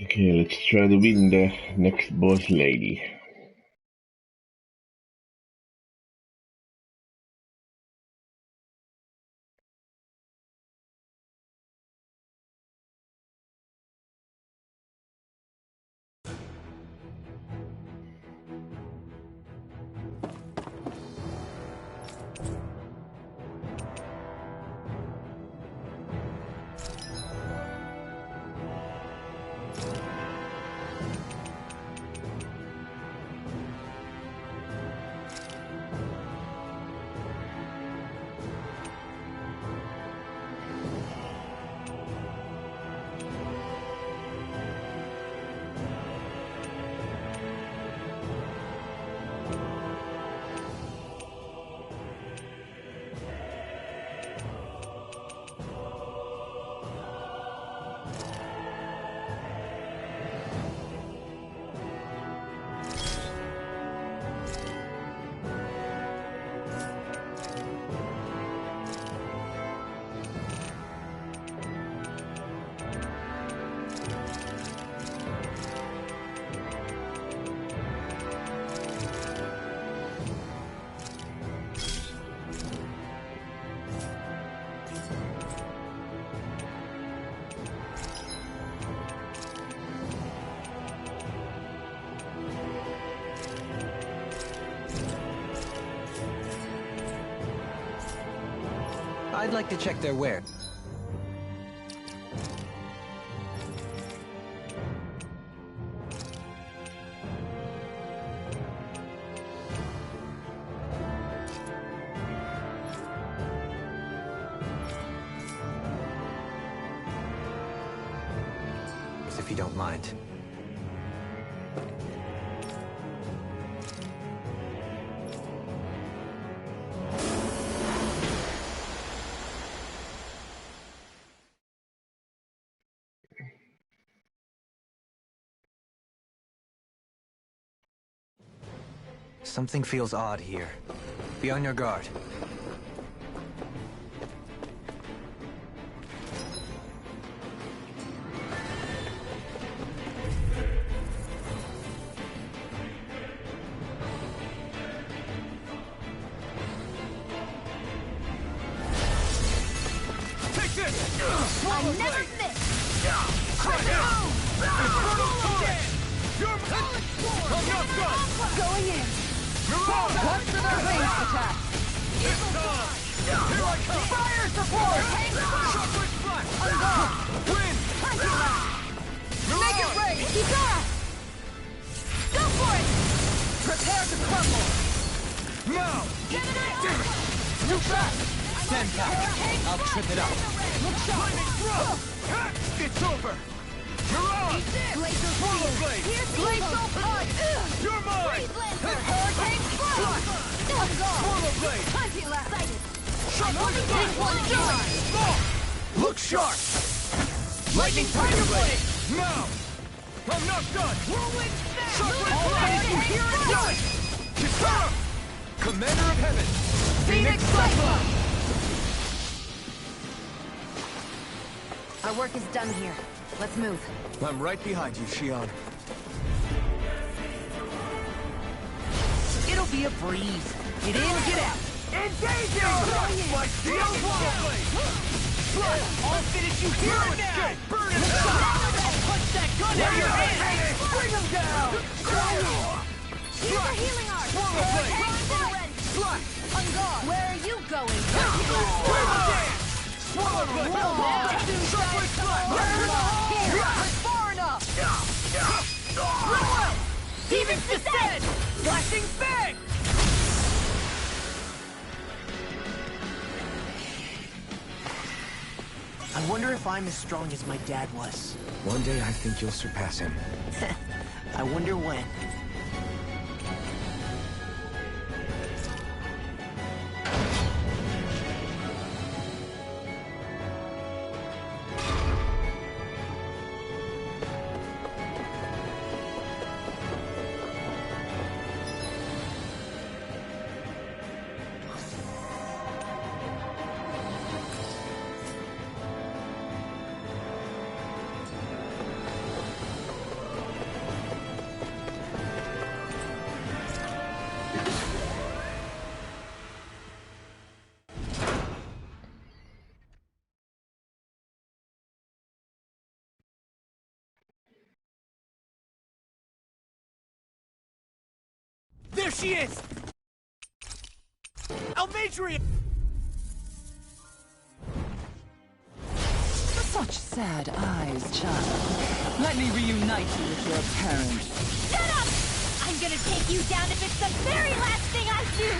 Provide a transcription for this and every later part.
Okay, let's try to win the next boss lady. I'd like to check their wear. If you don't mind. Something feels odd here. Be on your guard. Take this! I never miss! I'm not done! Going in! You're on! Cut to their base attack! It's time! Here I come! Fire support! Chocolate splash! I'm gone! Win! Make it rain! Kikara! Go for it! Prepare to crumble! Now! You back! Stand back. I'll trip it up. Look sharp! Lightning throw! It's over! You're on! Glacial Swallow Speed! blade! Glacial Punch! You're mine! Hurricane Flash! I'm gone! Swallow blade! Plenty left! Chocolate Take one shot! Look sharp! Lightning tiger blade! Now! I'm not done! Whirlwind Smash! Chocolate Already blade! here it goes! Kitara! Commander of Heaven! Phoenix Cyclone! Our work is done here. Let's move. I'm right behind you, Shion. It'll be a breeze. Get in, get out. Engaging! My steel blade! I'll finish you here and now. Burn it down! Punch that gun out of your hand. Bring him down! Here's a healing arc. Swallow blade! Ready. Slash! On guard. Where are you going? Swallow blade! Chocolate splash! Here. Far enough. Demons descend. Flashing bang! I wonder if I'm as strong as my dad was. One day I think you'll surpass him. I wonder when. she is! Almadria! Such sad eyes, child. Let me reunite you with your parents. Shut up! I'm gonna take you down if it's the very last thing I do!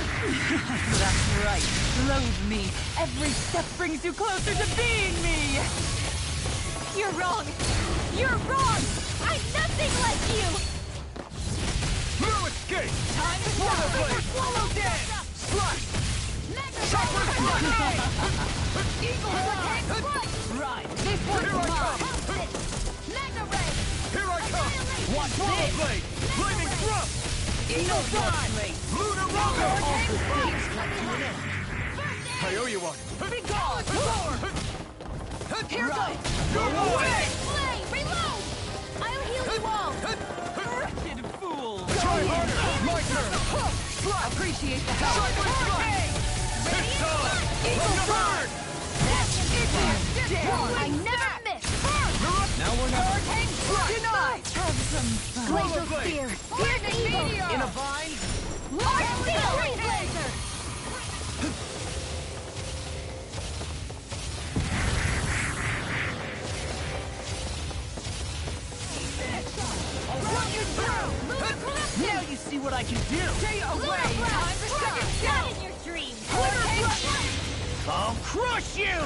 That's right. Loathe me. Every step brings you closer to being me. You're wrong! You're wrong! I'm nothing like you! No escape! Time to Swallow stop! blade! Swallow dead! Slash! Chopper Strike! Eagle Hurricane Strike! Right. This one's Here I mine! come! Magna Ray! Here I come! Watch Swallow this. blade! Flaming thrust! Eagle Dive. Lunar Rondo! Hurricane I owe you one! Be gone. Here Right. Go away! Flay! Reload! I'll heal you all! Wretched fool. Try harder! My turn! Appreciate the help. Strike with strike! It's time! Eagle Burn! I never miss! Now we're not... Denied. Have some fun. Glacial Spear! Here's Eagle! In a vine? Large Steel! Freeze Laser! Now you see what I can do. Stay away. Time for second not in your dreams! I'll crush you.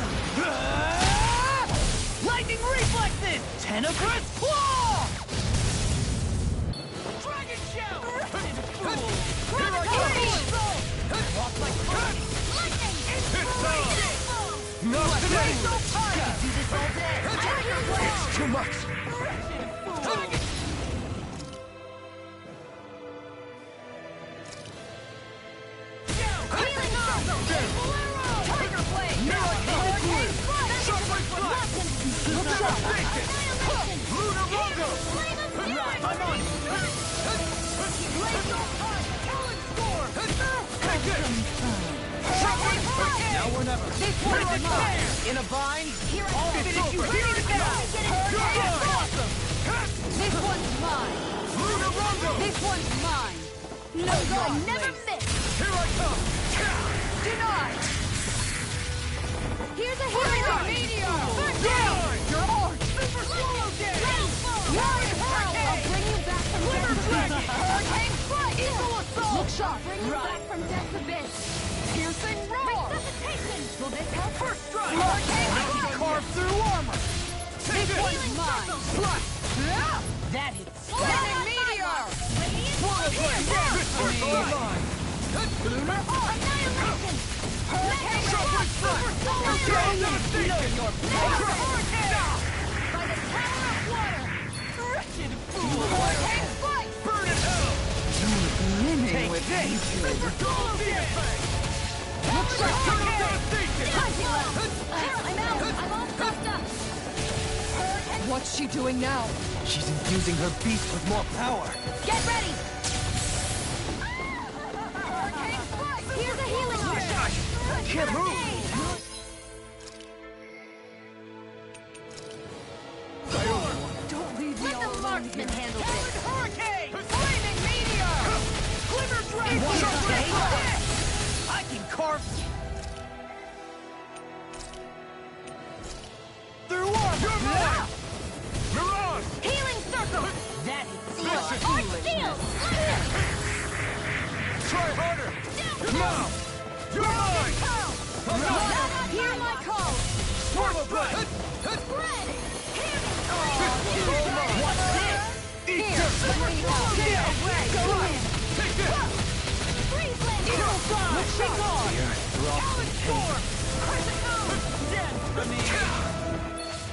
Lightning reflexes. Tenebrous claw. Dragon shell. Wretched fool. Walk like fire. It's not today! Do this all day. It's too much! Wretched fool. Tiger Blade! Lunar Rondo! I'm on. Take it! Now we're never. This one's mine! In a vine? I'll finish you here and now! Awesome! This one's mine! Lunar Rondo! This one's mine! No, I never miss! Here I come! Denied! Here's a healing meteor! Down! Your arm! Super slow day! Warrior Hurricane! I'll bring you back from death's abyss! Hurricane Strike! Eagle Assault! Look sharp! Bring you back from death's abyss! Piercing roar! Resuscitation! Will this help? First strike! Hurricane Strike! Carve through armor! This one's mine! That hits. Lightning meteor! Swallow blade! This one's all mine! Lunar Annihilation! Hurricane Sharp strike! Annihilation! Know your Hurricane! By the power of water! wretched fool. Hurricane Strike! Burn in hell! Brimming with hatred. Super Dual DFA! Eternal devastation! I'm out! I'm all stuffed up! What's she doing now? She's infusing her beast with more power. Get ready! Hurricane Strike! Here's a healing ray! Can't move! Don't leave me Let all the alone marksman here. handle this! Hurricane! Flaming meteor! Glimmer Dragon! What Sharp the blade! heck? I can carve through armor! You're mine! Mirage! Healing circle! That hits. Arch steel! Try harder! Now! You're mine! Hear my call! Swallow blade! Spread! Hear me! What's this? Eat Here, this! let me help! Get away! Go in! Take this! Freeze Laser! Eagle Dive. Let's be gone! Gallon Storm! Crescent Moon! Dead for me.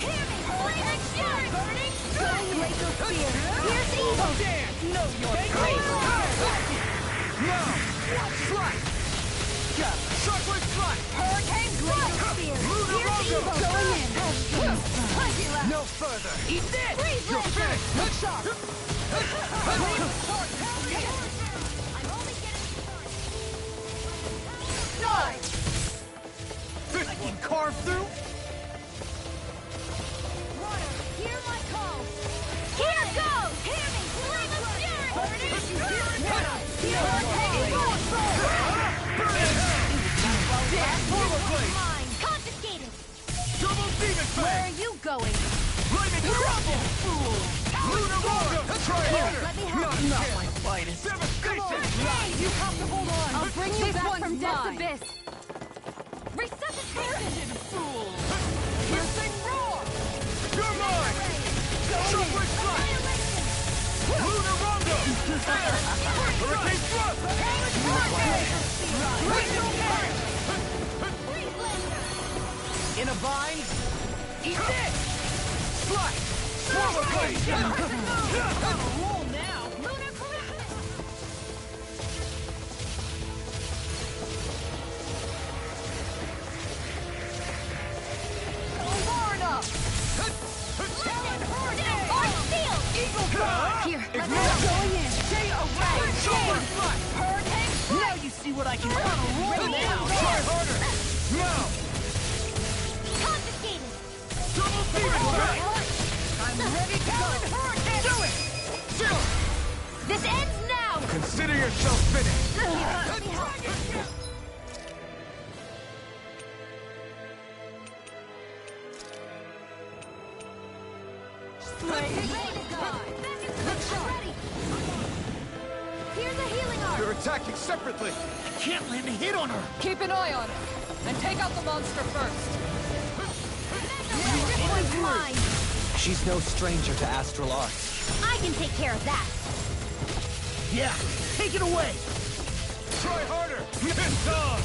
Hear me! Flaming Fury! Burning Going Laser Spear! Here's Eagle! Know your Freeze Laser! Now! Strike! Shockwave strike! Hurricane Laser Spear! Lunar Here's Rondo! Eagle! Going in! Plenty left! No further! Eat this. Freeze You're Laser! finished! Look sharp! I'm only getting started! This one carved through? Water, hear my call! Here goes! Hear me! Flame of Fury! Burning Fury! Hurricane Lunar Rondo! Try harder! Let me help Not you. Not my finest. Devastation! You have to hold on. I'll bring you This back one's from death's mine. abyss. Resuscitation! Fool. Piercing roar! You're mine! Shockwave strike! Lunar Rondo! Hurricane thrust! In a bind? Eat this! Slice! Swallow blade! Roll now. Lunar collision! Florida. Arch shield! Eagle Fly. Here, let me Ignore. help. Going in. Stay away. Shockwave strike! Hurricane. Now you see what I can do. Roll now. Try harder! Now! Confiscated! Double demon strike! I'm ready to go. Hurricane. Do it! Zero! This ends now! Consider yourself finished! Let me help. Ready to go! I'm ready! Here's a healing arm! You're attacking separately! Can't land a hit on her. Keep an eye on it. And take out the monster first. This one's mine! She's no stranger to astral arts. I can take care of that! Yeah, take it away. Try harder! It's on!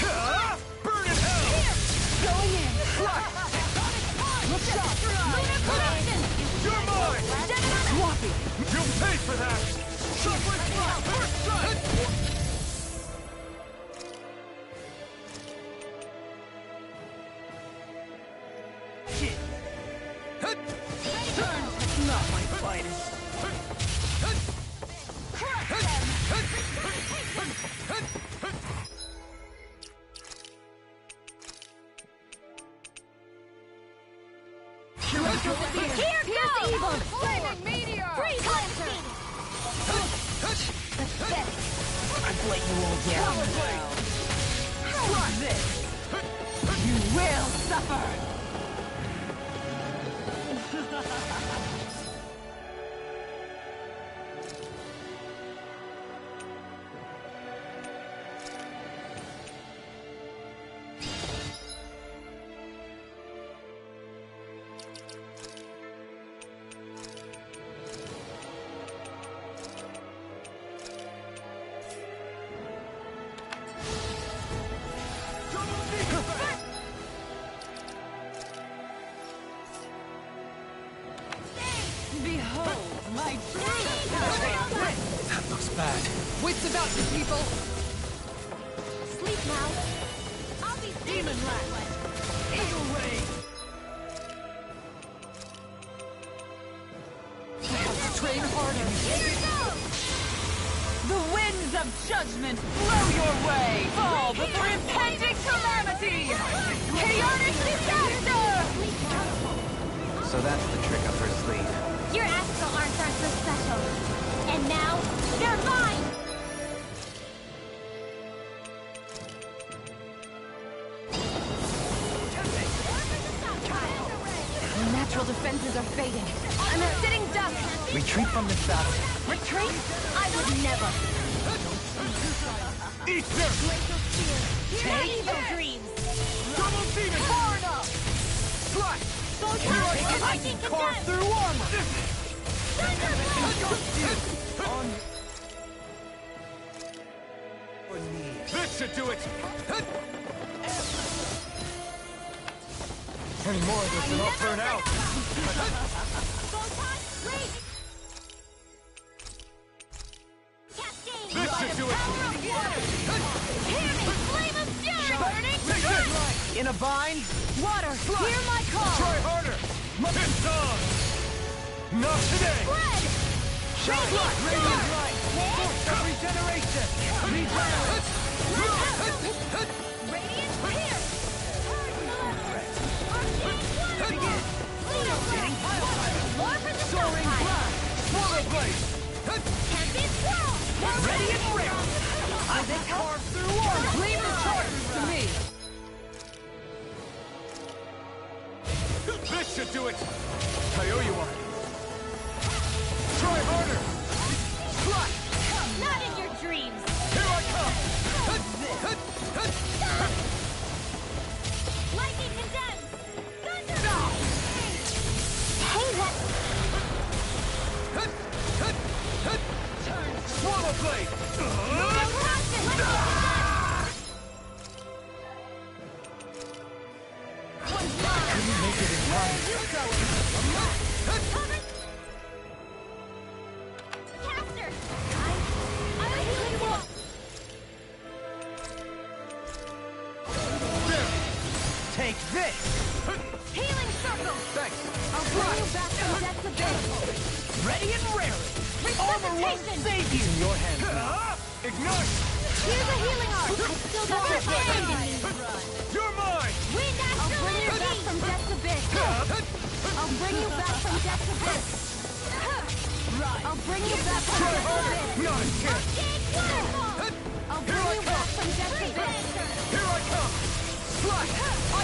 Ah! Burn in hell! Going in. Look out! Lunar collision! You're mine! Swappy. You'll pay for that! Shockwave strike! First strike! Shit. Not my finest. Here goes! Evil! Flaming meteor. Freeze Lancer! Pathetic! I've let you all down. Try this. You will suffer. Behold my true power. That looks bad. Wits about you, people. Sleep now! I'll be Demon Lash. Eagle Ray. I have to train harder. Here goes! The winds of judgment blow your way. Fall before impending calamity. Chaotic disaster. So that's the trick up her sleeve. Your astral arts aren't so special. And now, they're mine! My natural defenses are fading. I'm a sitting duck. Retreat from this battle. Retreat? I would never! Eat this! Take evil dreams! Double demon! Far enough. Slice! I can carve through armor. On your knees. This should do it! Any more of this and I'll burn out! This should do it! Hear me! Flame of fury! Burning! Take this! In a bind? Water, hear my call. Try harder! It's on! Not today! Red! Shine! Radiant light! Force of regeneration! Regenerate! Radiant pierce! Begin! More for the Soaring stockpile! blast! Swallow blade! Tempest swirl! Radiant rip! I can carve through armor! Leave the charges to me. This This should do it! I owe you one. Try harder! Fly! Not in your dreams! Here I come! Lightning condemns! Thunder! Hey, what? Swallow blade! Couldn't make it in time. Caster! I'm a healing wall! Take this! Healing circle! Thanks! I'll bring you back from death's abyss! Ready and raring! Armor won't save you! In your hands now. Ignite! Here's a healing arm! I've still got the flame in me! You're mine! Wind astral energy! I'll bring you back from death's abyss! I'll bring you back from death's abyss! I'll bring you back from death's abyss! Not a chance! I'll bring you back from death's abyss! Here I come! Fly!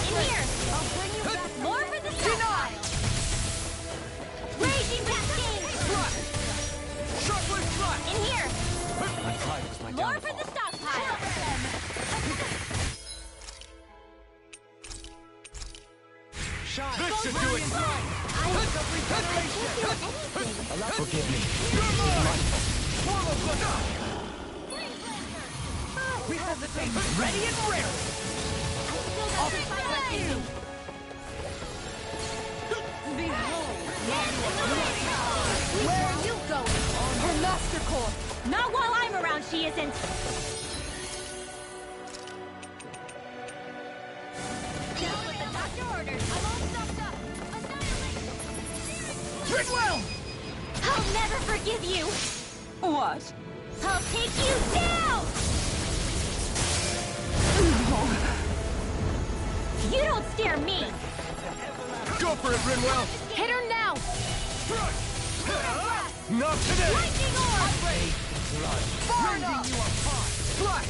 In here! I'll bring you back more for the stockpile! Raging cascade! Fly! Sharply fly! In here! My pride was my More for downfall. the stockpile! Shine! This should do it! Forgive me. You're mine! Swallow blade! We have the thing ready and raring! I'll fight like you! Where are you going? Her master core! Not while I'm around, she isn't! Just what the doctor orders! I'm all stocked up! Annihilate! Ridwell! I'll never forgive you! What? I'll take you down! You don't scare me! Go for it, Ridwell! Hit her now! Not today! Lightning orb! Rending you apart! Fly!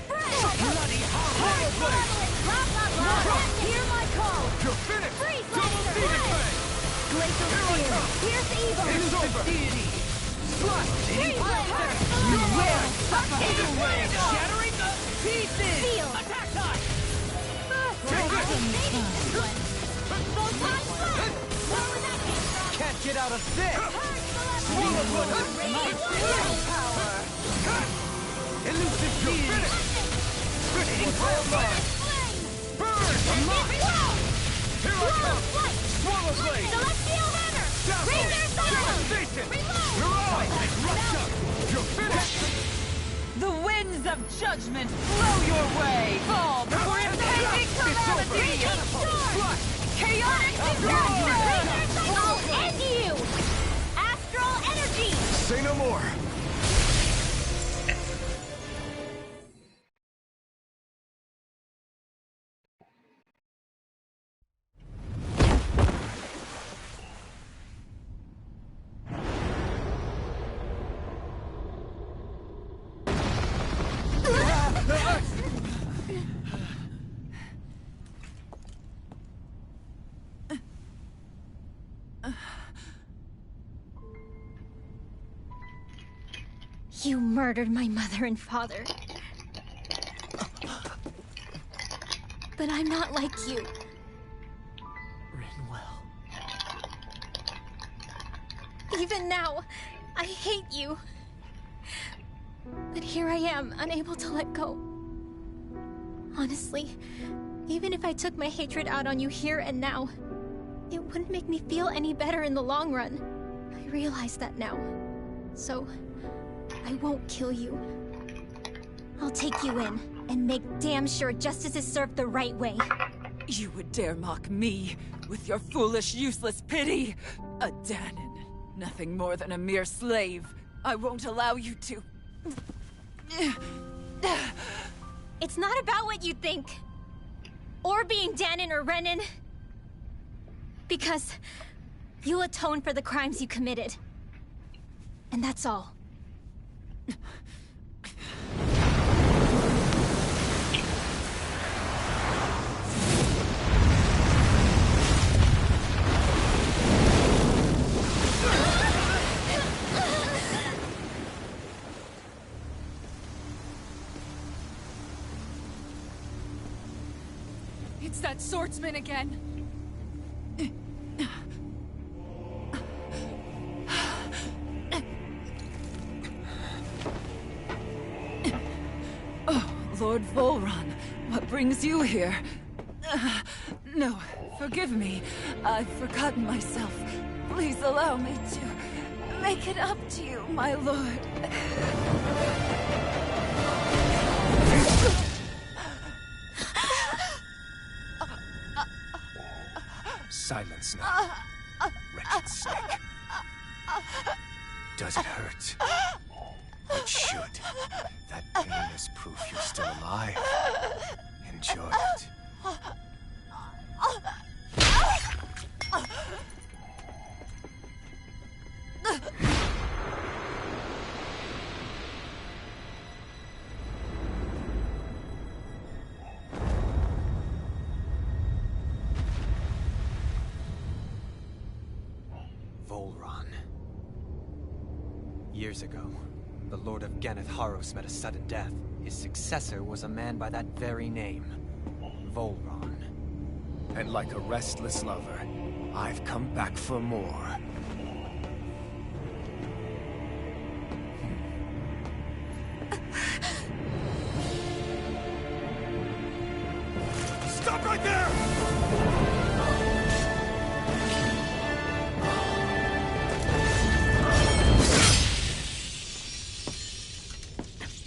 Bloody Swallow blade! Blah, blah, blah! Hear my call! You're finished! Freeze Double laser! Phoenix Fang! Glacial spear! Here's the evil! It's over! Fly! Freeze laser! You will suffer! Shattering the pieces! Feel! Attack time! Take this! Photon blast! Where was that came from? Can't get out of this! Swallow blade! Power! Elusive You're being! finished! This was all mine! Burn! Here I come! Swallow blade! Celestial hammer! Dazzle! Razor silence! Devastation! Reload! You're on! Rush up! You're finished! The winds of judgment blow your way! Fall before impending calamity! Fly! Chaotic Razor disaster! I'll end you! Astral energy! Say no more! You murdered my mother and father. But I'm not like you. Rinwell. Even now, I hate you. But here I am, unable to let go. Honestly, even if I took my hatred out on you here and now, it wouldn't make me feel any better in the long run. I realize that now. So, I won't kill you. I'll take you in and make damn sure justice is served the right way. You would dare mock me with your foolish, useless pity? A Danon, nothing more than a mere slave. I won't allow you to... It's not about what you think. Or being Danon or Renan. Because you'll atone for the crimes you committed. And that's all. It's that swordsman again. Oh, Lord Volron, what brings you here? No, forgive me. I've forgotten myself. Please allow me to make it up to you, my lord. Silence now, wretched snake. Does it hurt? It should. That pain is proof you're still alive. Enjoy it. Volron. Years ago, the Lord of Ganeth Haros met a sudden death. His successor was a man by that very name, Volron. And like a restless lover, I've come back for more. Stop right there!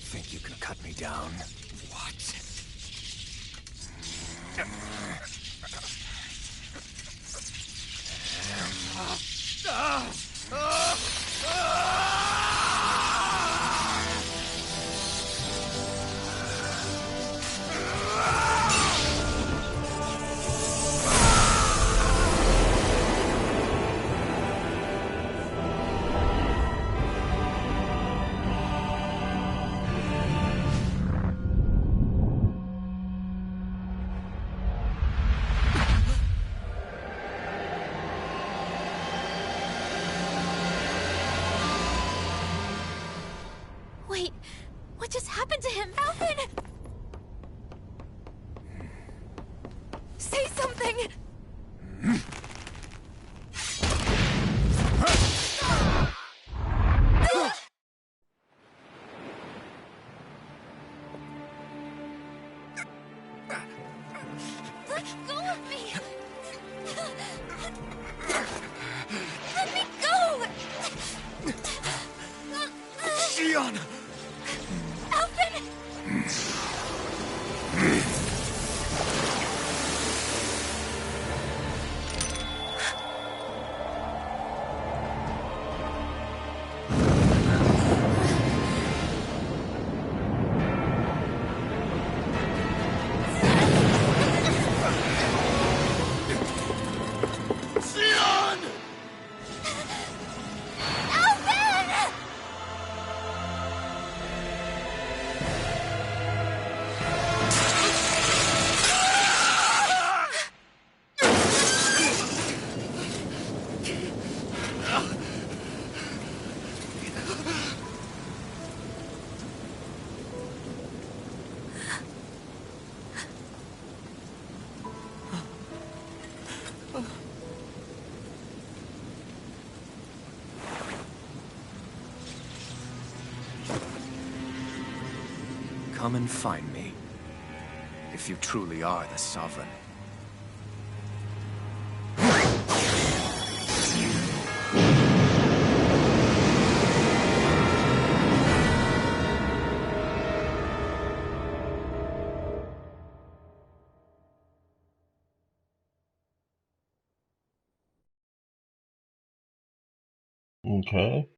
Think you can cut me down? What? Wait, what just happened to him? Alvin! Say something! Let go of me! Let me go! Gianna! Alvin! Sion! Alvin! Come and find me, if you truly are the Sovereign. Okay.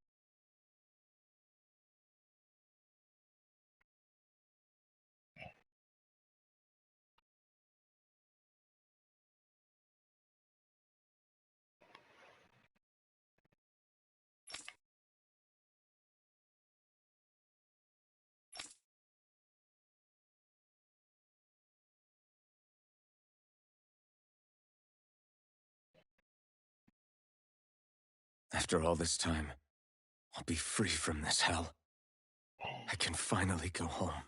After all this time, I'll be free from this hell. I can finally go home.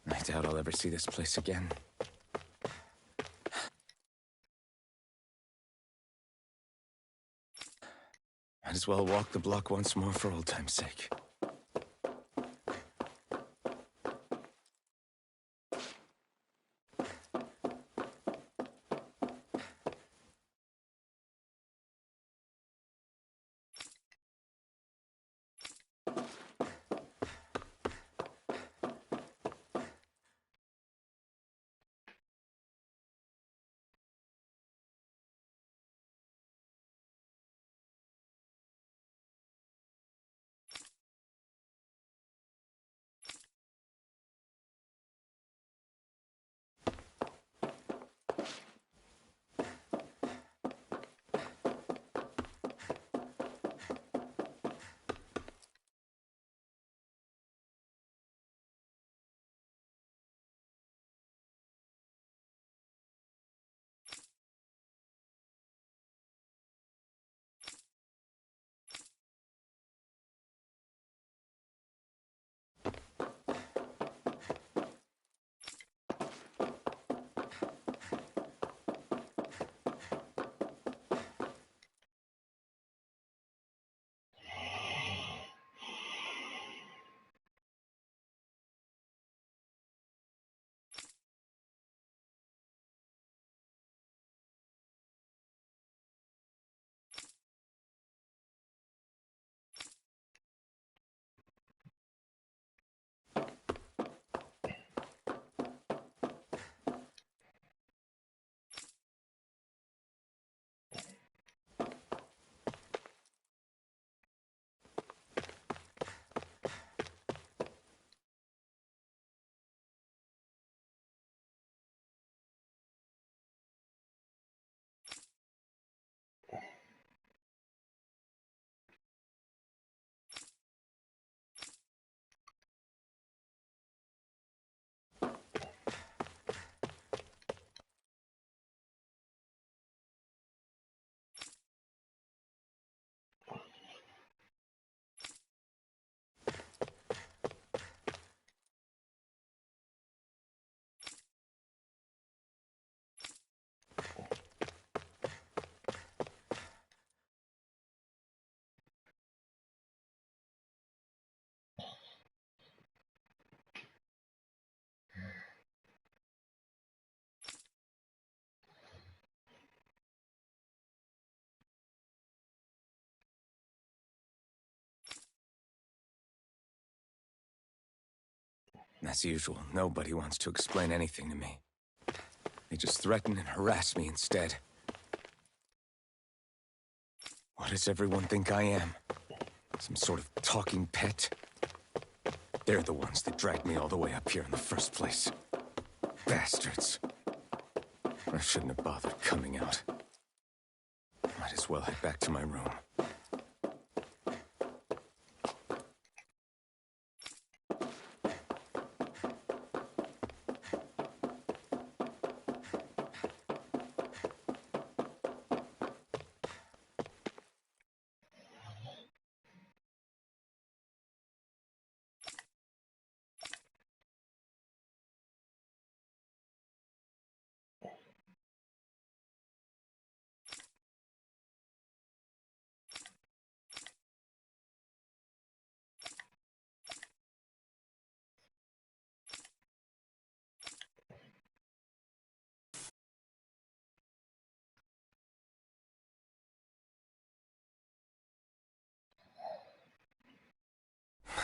I doubt I'll ever see this place again. Might as well walk the block once more for old time's sake. As usual, nobody wants to explain anything to me. They just threaten and harass me instead. What does everyone think I am? Some sort of talking pet? They're the ones that dragged me all the way up here in the first place. Bastards. I shouldn't have bothered coming out. Might as well head back to my room.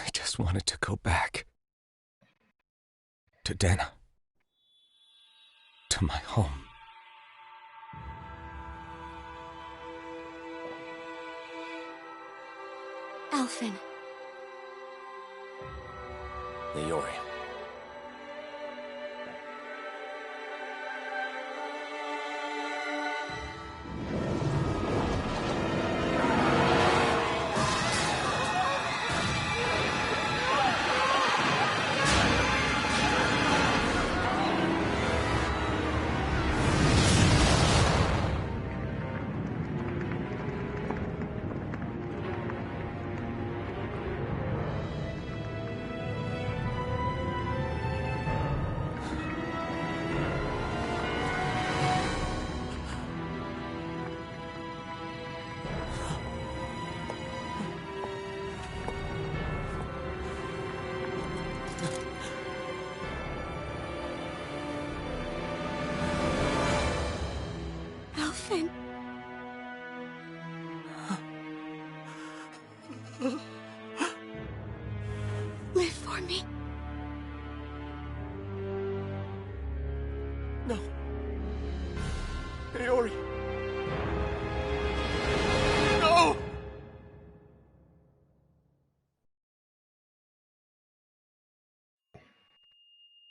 I just wanted to go back. To Dana. To my home. Alphen. Leori.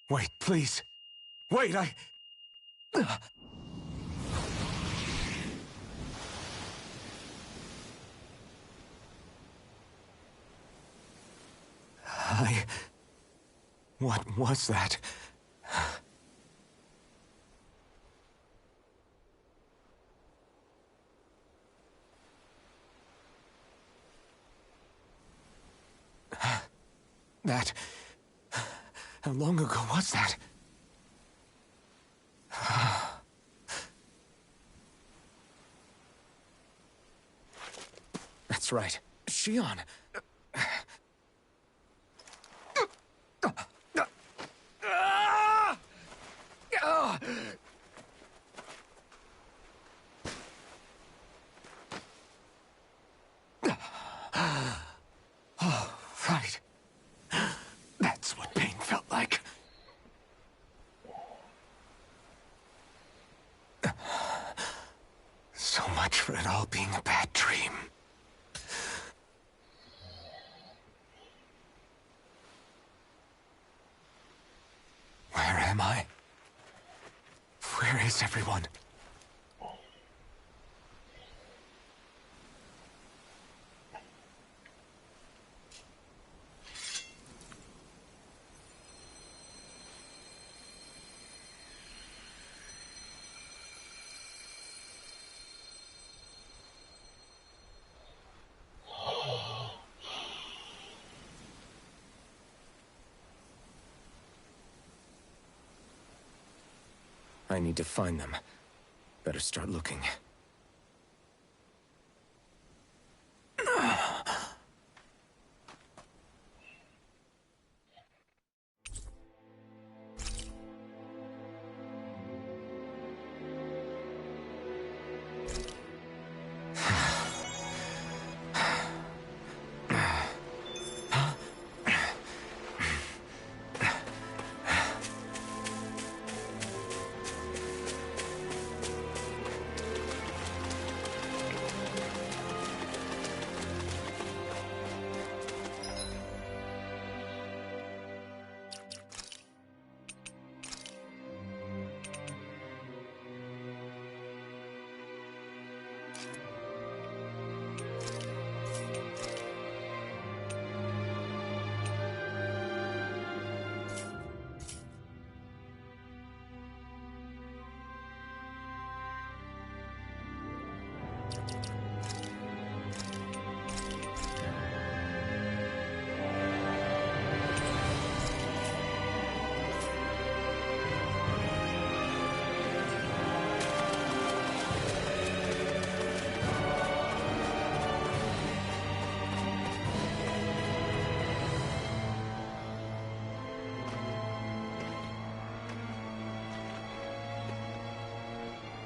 Wait, please. Wait, I... What was that? That... How long ago was that? That's right. Shion. Oh, right. That's what pain felt like. So much for it all being a bad dream. Where am I? Where is everyone? I need to find them. Better start looking.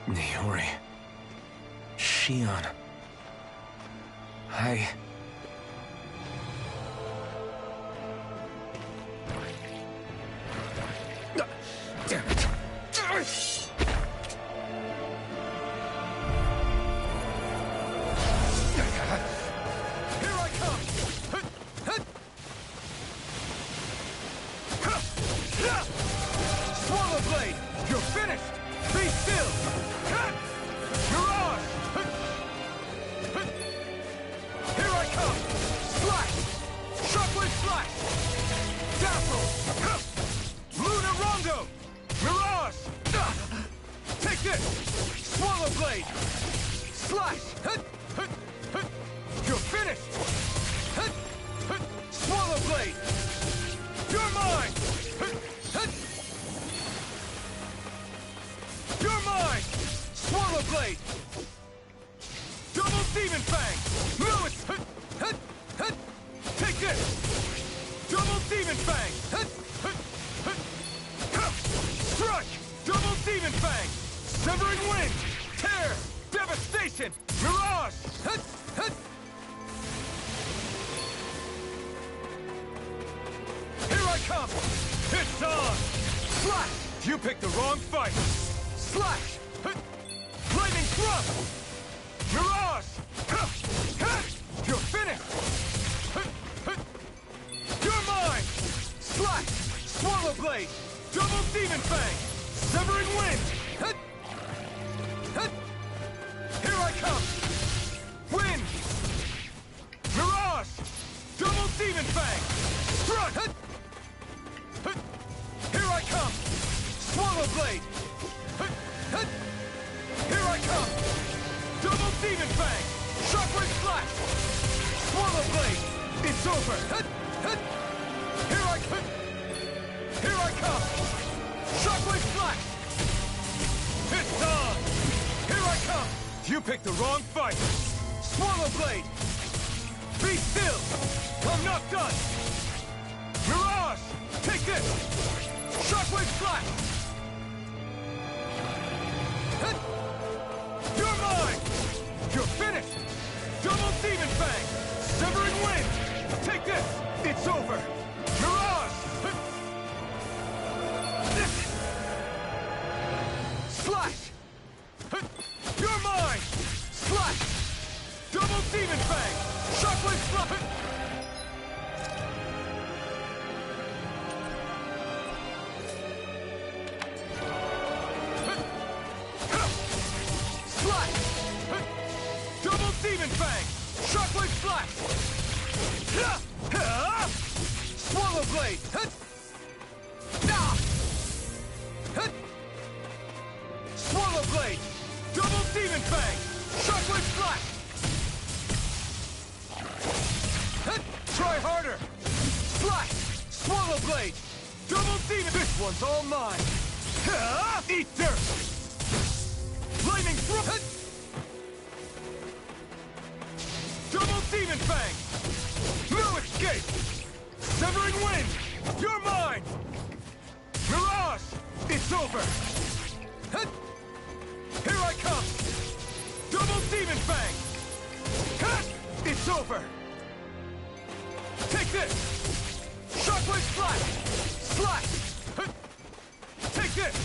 Niori. Shion. Damn it. Here I come! Swallow blade! You're finished! Be still! Mirage! Here I come! Slash! Shockwave slash! Dazzle! Lunar Rondo! Mirage! Take this! Swallow blade! Slash! You're finished! Swallow blade! You're mine! You're mine! Swallow blade! Double demon fang! Lewis! Take this! Double demon fang! Strike! Double demon fang! Severing wind! Tear! Devastation! Mirage! Here I come! It's on! Slash! You picked the wrong fight! Slash! Lightning thrust! Mirage! You're finished! You're mine! Slash! Swallow blade! Double Demon Fang! Severing Wind! Hut! Hut! Here I come! Wind! Mirage! Double Demon Fang! Strut! Hut! Hut! Here I come! Swallow Blade! Hut! Hut! Here I come! Double Demon Fang! Shockwave Slash! Swallow Blade! It's over! Hut! Hut! Here I come! Here I come! Shockwave Slash! It's on! Here I come! You picked the wrong fight! Swallow Blade! Be still! I'm not done! Mirage! Take this! Shockwave Slash! Hit! You're mine! You're finished! Double Demon Fang! Severing Wind! Take this! It's over! Mirage! Hit! This! Slash! Hit! You're mine! Slash! Double Demon Fang! Shockwave Slash! Demon Fang! Shockwave Slash! Swallow Blade! Swallow Blade! Double Demon Fang! Shockwave Slash! Try harder! Slash! Swallow Blade! Double Demon... This one's all mine! Eat dirt! Lightning Throw! Double Demon Fang! No escape! Severing Wind! You're mine! Mirage! It's over! Here I come! Double Demon Fang! It's over! Take this! Shockwave Slash! Slash! Take this!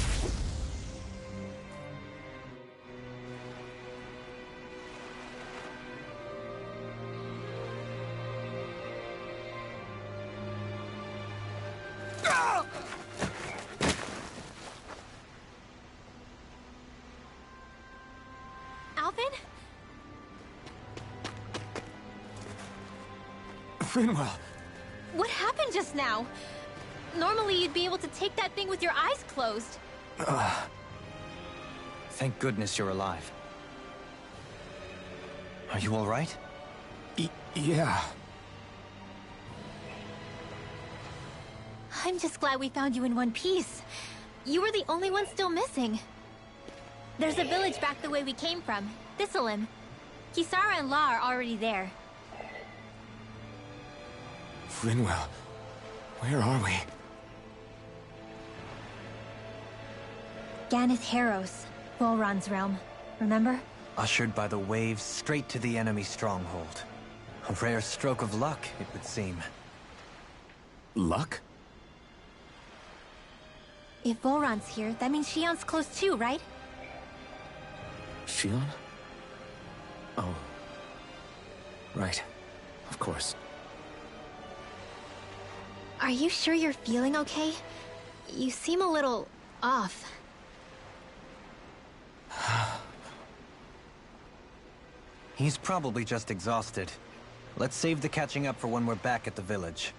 Alvin? Finwell! What happened just now? Normally you'd be able to take that thing with your eyes closed. Thank goodness you're alive. Are you all right? Yeah. I'm just glad we found you in one piece. You were the only one still missing. There's a village back the way we came from, Thistleim. Kisara and La are already there. Finwell, where are we? Ganeth Harrows, Volron's realm. Remember? Ushered by the waves straight to the enemy stronghold. A rare stroke of luck, it would seem. Luck? If Volron's here, that means Shion's close too, right? Shion? Oh. Right. Of course. Are you sure you're feeling okay? You seem a little off. He's probably just exhausted. Let's save the catching up for when we're back at the village.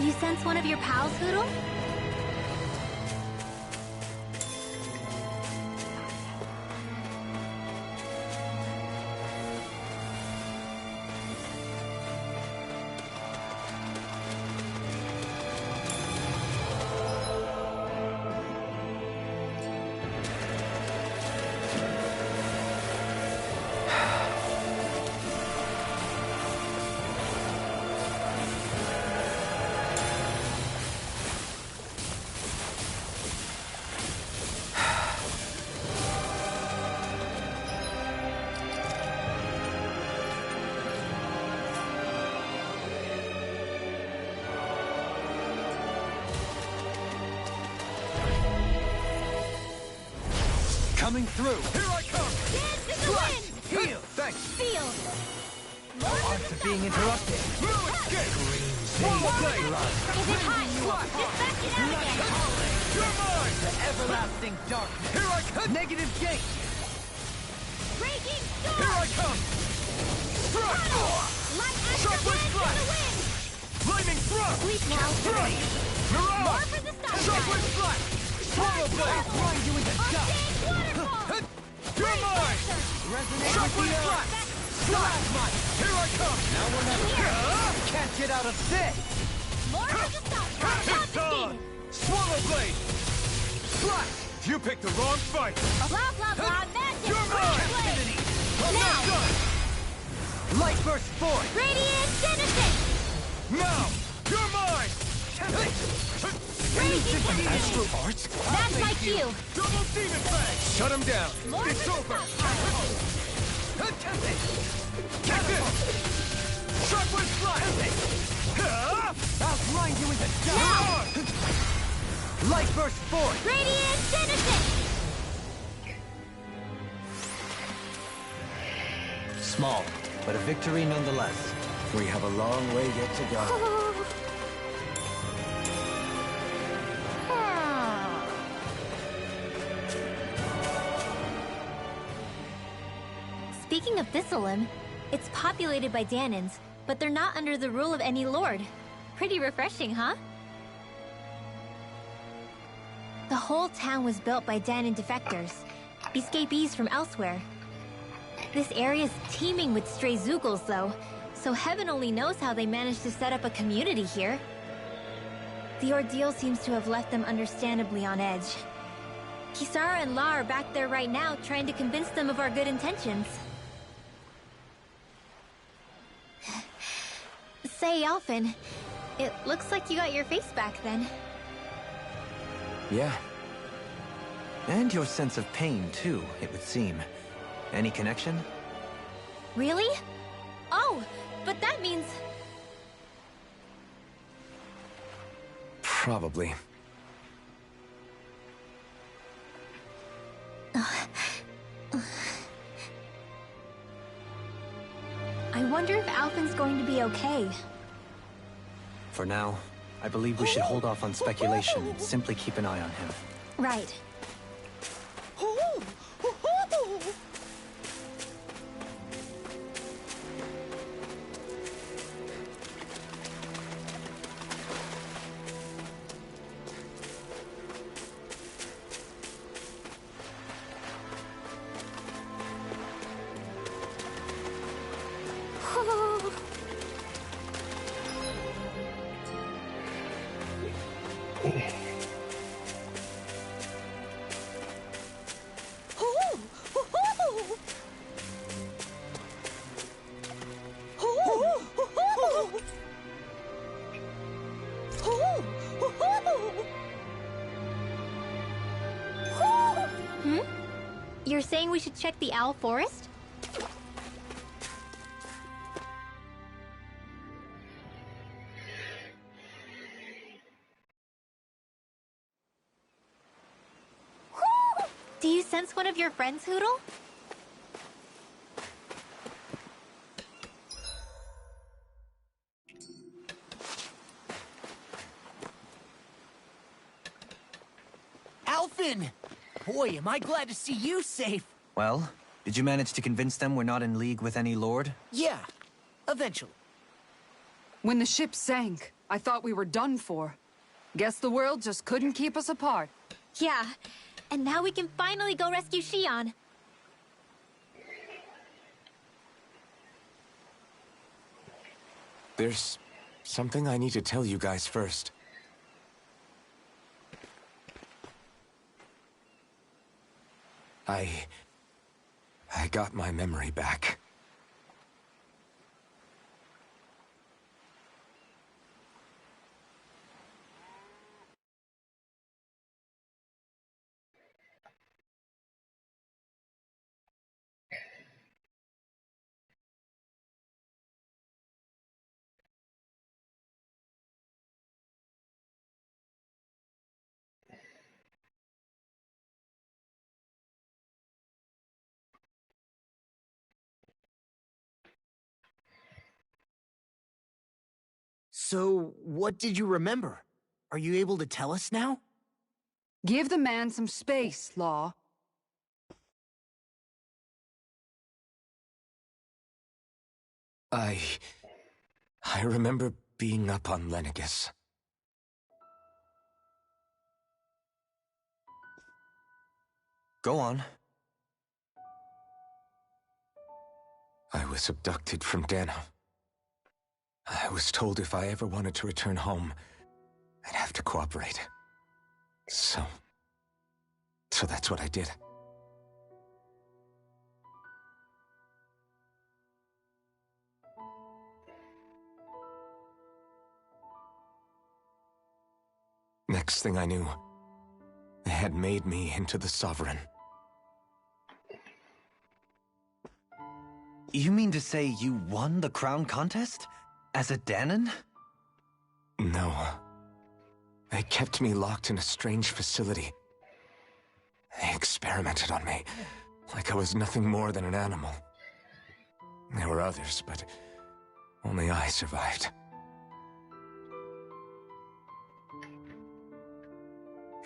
You sense one of your pals, Hoodle? Coming through! Here I come! Dance in the wind! Heal! Thanks! Feel! Arts are being interrupted. Swallow blade! Is it hot? Dispatch it out again! You're mine! The everlasting darkness. Here I come! Negative gate. Raging Here storm! I come! Strike! Light as Sharp the wind wind strike! in the wind! Flaming thrust! Sleep now! Strike! More Mirage! for the stop Sharp sign! wind strike! Swallow blade! Grind you into dust. Arcane waterfall! You're mine! Resonate Sharp with wind the strike! earth. Strike! Here I come! Now we're not Can't get out of this. More for the stop sign! It's on! Swallow blade! Strike! You picked the wrong fight! Blah blah blah magic! You're mine! Blade! I'm not done! Light burst forth. Radiant Genesis! Now! You're mine! Raging Astral arts? That's my cue! Double demon fang! Shut him down! More It's for the over! stop sign! Take this! Sharp-wind strike! I'll grind you into dust. Now! Light burst forth. Radiant Genesis! Small, but a victory nonetheless. We have a long way yet to go. Speaking of Thistleum, it's populated by Danans, but they're not under the rule of any lord. Pretty refreshing, huh? The whole town was built by Danan defectors, escapees from elsewhere. This area's teeming with stray Zoogles, though, so heaven only knows how they managed to set up a community here. The ordeal seems to have left them understandably on edge. Kisara and La are back there right now, trying to convince them of our good intentions. Say, Alphen, it looks like you got your face back then. Yeah. And your sense of pain, too, it would seem. Any connection? Really? Oh, but that means... Probably. I wonder if Alphen's going to be okay. For now, I believe we should hold off on speculation and simply keep an eye on him. Right. You're saying we should check the Owl Forest? Do you sense one of your friends, Hoodle? Alphen! Boy, am I glad to see you safe. Well, did you manage to convince them we're not in league with any lord? Yeah, eventually. When the ship sank, I thought we were done for. Guess the world just couldn't keep us apart. Yeah, and now we can finally go rescue Shion. There's something I need to tell you guys first. I got my memory back. So, what did you remember? Are you able to tell us now? Give the man some space, Law. I remember being up on Lenegus. Go on. I was abducted from Dana. I was told if I ever wanted to return home, I'd have to cooperate. So that's what I did. Next thing I knew, they had made me into the Sovereign. You mean to say you won the crown contest? As a Danon? No. They kept me locked in a strange facility. They experimented on me, like I was nothing more than an animal. There were others, but only I survived.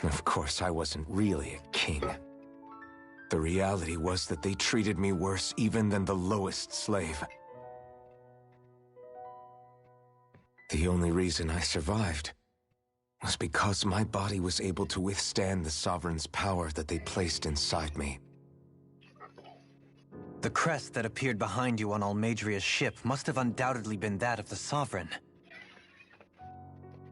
Of course, I wasn't really a king. The reality was that they treated me worse even than the lowest slave. The only reason I survived was because my body was able to withstand the Sovereign's power that they placed inside me. The crest that appeared behind you on Almadria's ship must have undoubtedly been that of the Sovereign.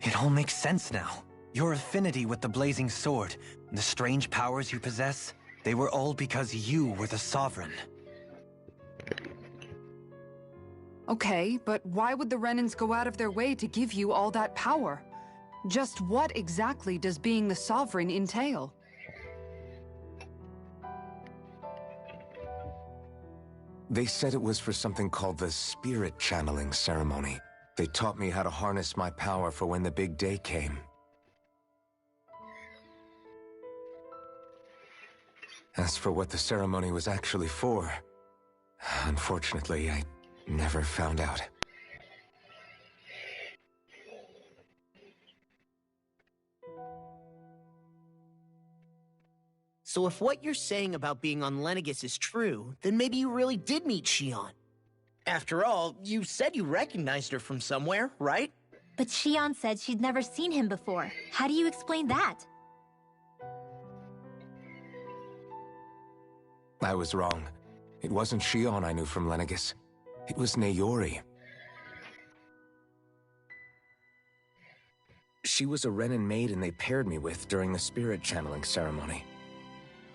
It all makes sense now. Your affinity with the Blazing Sword, the strange powers you possess, they were all because you were the Sovereign. Okay, but why would the Renans go out of their way to give you all that power? Just what exactly does being the Sovereign entail? They said it was for something called the Spirit Channeling Ceremony. They taught me how to harness my power for when the big day came. As for what the ceremony was actually for, unfortunately, I never found out. So if what you're saying about being on Lenegus is true, then maybe you really did meet Shion. After all, you said you recognized her from somewhere, right? But Shion said she'd never seen him before. How do you explain that? I was wrong. It wasn't Shion I knew from Lenegus. It was Naori. She was a Renan maiden they paired me with during the spirit channeling ceremony.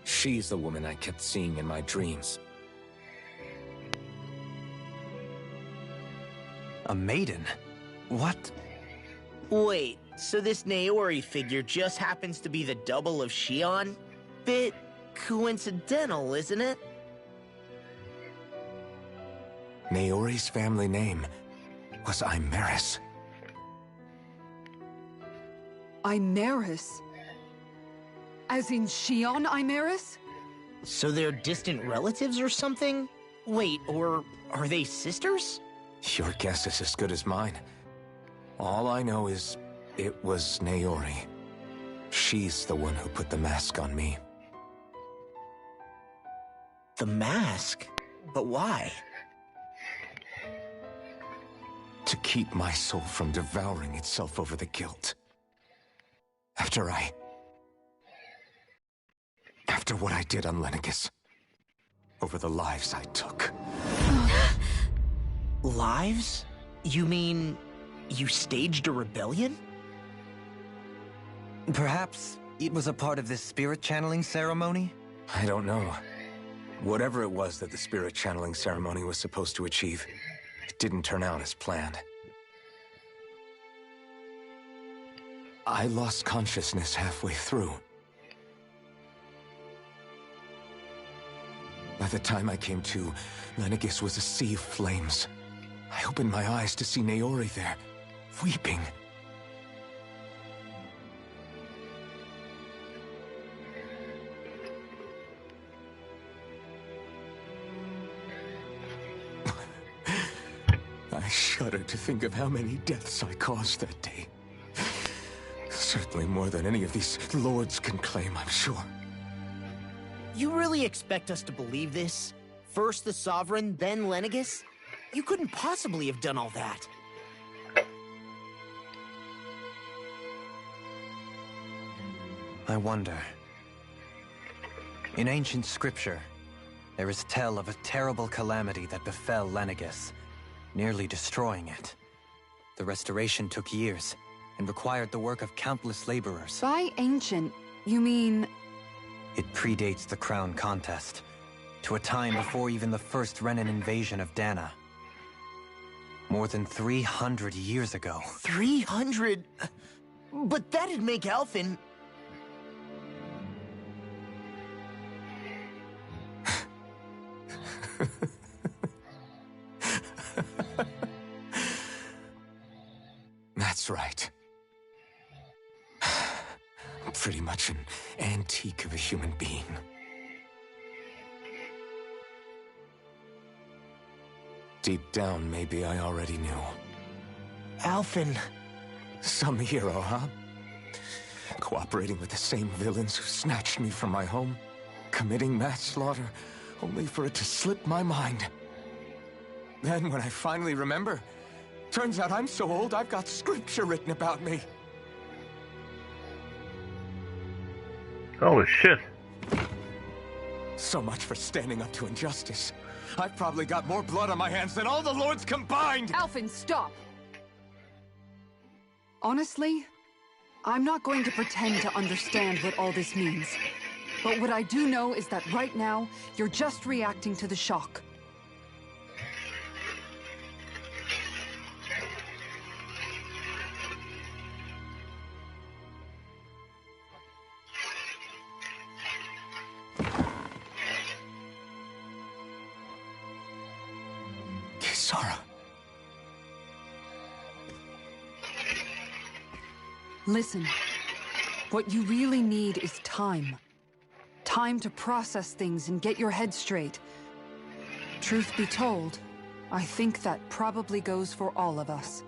She's the woman I kept seeing in my dreams. A maiden? What? Wait, so this Naori figure just happens to be the double of Shion? Bit coincidental, isn't it? Naori's family name was Imeris. Imeris? As in Shion Imeris? So they're distant relatives or something? Wait, or are they sisters? Your guess is as good as mine. All I know is it was Naori. She's the one who put the mask on me. The mask? But why? to keep my soul from devouring itself over the guilt. After what I did on Lenegis. Over the lives I took. Lives? You mean you staged a rebellion? Perhaps it was a part of this spirit channeling ceremony? I don't know. Whatever it was that the spirit channeling ceremony was supposed to achieve, it didn't turn out as planned. I lost consciousness halfway through. By the time I came to, Lenegis was a sea of flames. I opened my eyes to see Naori there, weeping. I shudder to think of how many deaths I caused that day. Certainly more than any of these lords can claim, I'm sure. You really expect us to believe this? First the Sovereign, then Lenegis? You couldn't possibly have done all that. I wonder. In ancient scripture, there is tell of a terrible calamity that befell Lenegis, nearly destroying it. The restoration took years, and required the work of countless laborers. By ancient, you mean... It predates the crown contest, to a time before even the first Renan invasion of Dana. More than 300 years ago. 300? But that'd make Alphen... That's right. Pretty much an antique of a human being. Deep down, maybe I already knew. Alphen... Some hero, huh? Cooperating with the same villains who snatched me from my home, committing mass slaughter, only for it to slip my mind. Then when I finally remember, turns out I'm so old I've got scripture written about me. Holy shit. So much for standing up to injustice. I've probably got more blood on my hands than all the lords combined! Alphen, stop! Honestly, I'm not going to pretend to understand what all this means. But what I do know is that right now, you're just reacting to the shock. Kisara. Listen, what you really need is time. Time to process things and get your head straight. Truth be told, I think that probably goes for all of us.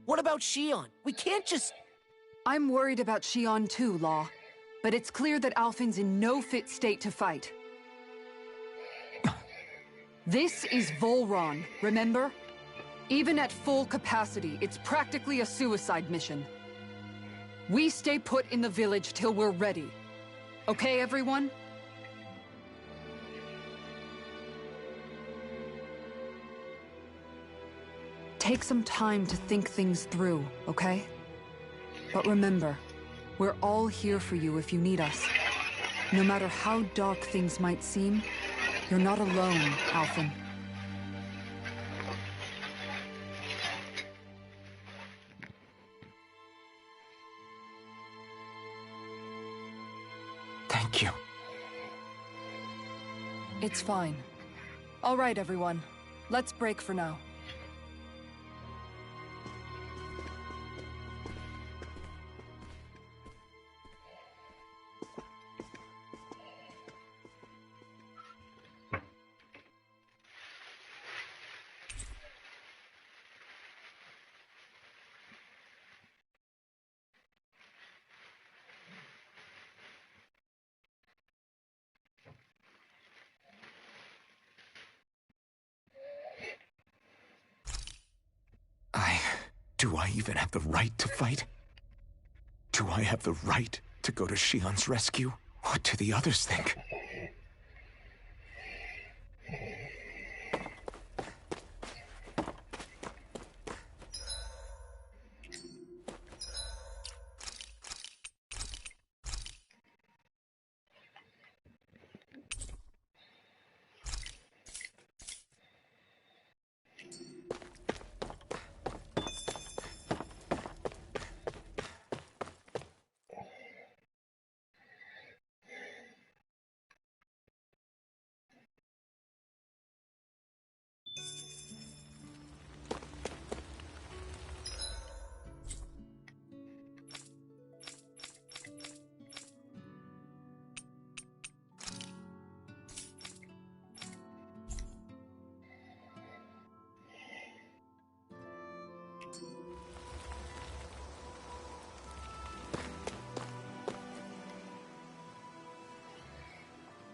What about Shion? We can't just... I'm worried about Shion too, Law. But it's clear that Alphen's in no fit state to fight. This is Volron, remember? Even at full capacity, it's practically a suicide mission. We stay put in the village till we're ready. Okay, everyone? Take some time to think things through, okay? But remember, we're all here for you if you need us. No matter how dark things might seem, you're not alone, Alphen. Thank you. It's fine. All right, everyone. Let's break for now. Do I even have the right to fight? Do I have the right to go to Shion's rescue? What do the others think?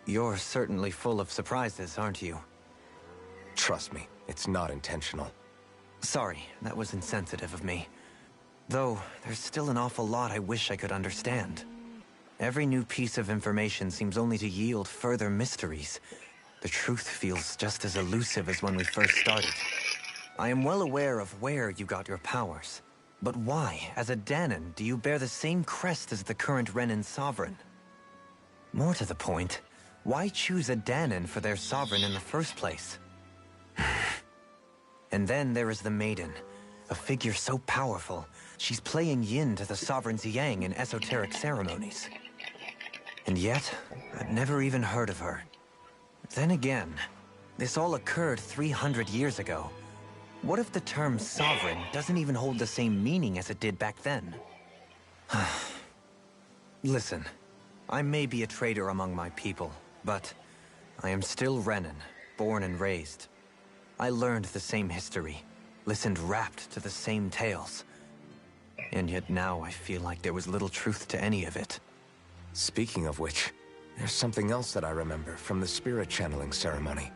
You're certainly full of surprises, aren't you? Trust me, it's not intentional. Sorry, that was insensitive of me. Though, there's still an awful lot I wish I could understand. Every new piece of information seems only to yield further mysteries. The truth feels just as elusive as when we first started. I am well aware of where you got your powers. But why, as a Danon, do you bear the same crest as the current Renan sovereign? More to the point, why choose a Danon for their sovereign in the first place? And then there is the Maiden, a figure so powerful, she's playing yin to the sovereign's yang in esoteric ceremonies. And yet, I've never even heard of her. Then again, this all occurred 300 years ago. What if the term sovereign doesn't even hold the same meaning as it did back then? Listen, I may be a traitor among my people, but I am still Renan, born and raised. I learned the same history, listened rapt to the same tales. And yet now I feel like there was little truth to any of it. Speaking of which, there's something else that I remember from the spirit channeling ceremony.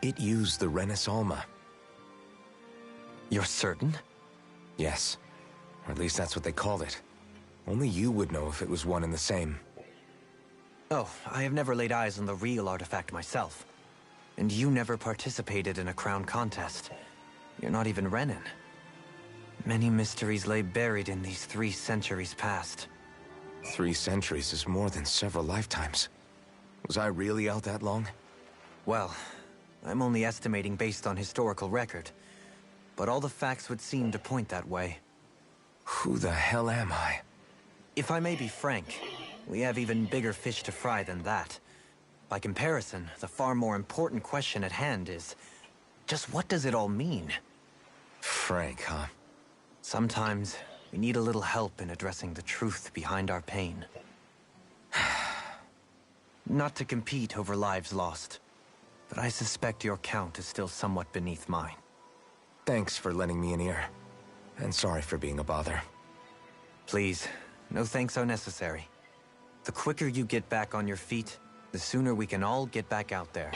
It used the Renis Alma. You're certain? Yes. Or at least that's what they called it. Only you would know if it was one and the same. Oh, I have never laid eyes on the real artifact myself. And you never participated in a crown contest. You're not even Renan. Many mysteries lay buried in these 3 centuries past. 3 centuries is more than several lifetimes. Was I really out that long? Well, I'm only estimating based on historical record. But all the facts would seem to point that way. Who the hell am I? If I may be frank, we have even bigger fish to fry than that. By comparison, the far more important question at hand is, just what does it all mean? Frank, huh? Sometimes, we need a little help in addressing the truth behind our pain. Not to compete over lives lost, but I suspect your count is still somewhat beneath mine. Thanks for lending me an ear. And sorry for being a bother. Please, no thanks are necessary. The quicker you get back on your feet, the sooner we can all get back out there.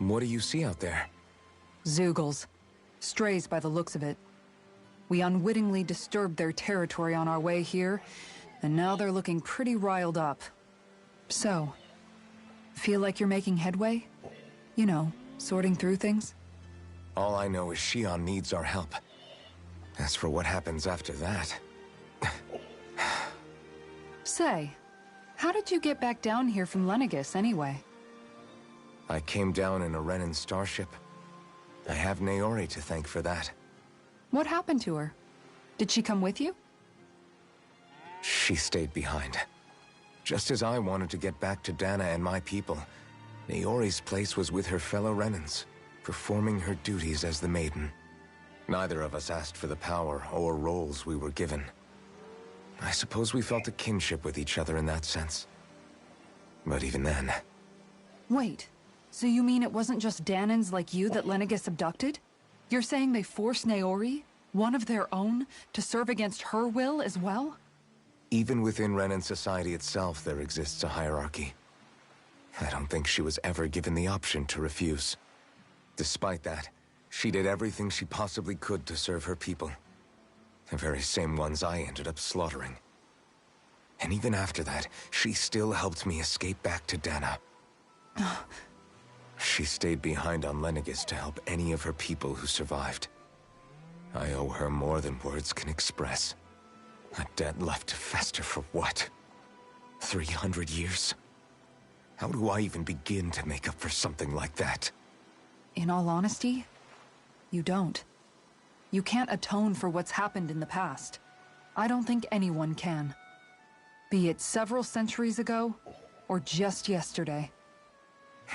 What do you see out there? Zeugles. Strays by the looks of it. We unwittingly disturbed their territory on our way here, and now they're looking pretty riled up. So, feel like you're making headway? You know, sorting through things? All I know is Shion needs our help. As for what happens after that... Say, how did you get back down here from Lenegis, anyway? I came down in a Renan starship. I have Naori to thank for that. What happened to her? Did she come with you? She stayed behind. Just as I wanted to get back to Dana and my people, Naori's place was with her fellow Renans, performing her duties as the Maiden. Neither of us asked for the power or roles we were given. I suppose we felt a kinship with each other in that sense. But even then... Wait, so you mean it wasn't just Danans like you that Lenegis abducted? You're saying they forced Naori, one of their own, to serve against her will as well? Even within Renan society itself, there exists a hierarchy. I don't think she was ever given the option to refuse. Despite that, she did everything she possibly could to serve her people. The very same ones I ended up slaughtering. And even after that, she still helped me escape back to Dana. She stayed behind on Lenegis to help any of her people who survived. I owe her more than words can express. A debt left to fester for what? 300 years? How do I even begin to make up for something like that? In all honesty, you don't. You can't atone for what's happened in the past. I don't think anyone can. Be it several centuries ago, or just yesterday.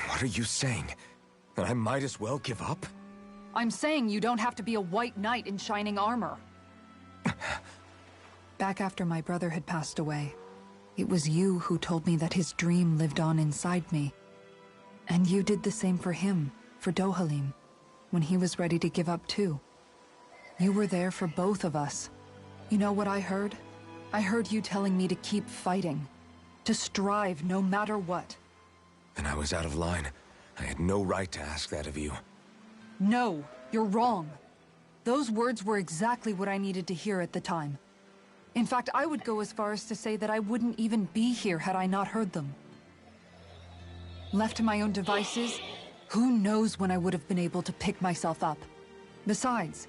What are you saying? That I might as well give up? I'm saying you don't have to be a white knight in shining armor. Back after my brother had passed away, it was you who told me that his dream lived on inside me. And you did the same for him, for Dohalim, when he was ready to give up too. You were there for both of us. You know what I heard? I heard you telling me to keep fighting, to strive no matter what. Then I was out of line. I had no right to ask that of you. No, you're wrong. Those words were exactly what I needed to hear at the time. In fact, I would go as far as to say that I wouldn't even be here had I not heard them. Left to my own devices, who knows when I would have been able to pick myself up. Besides,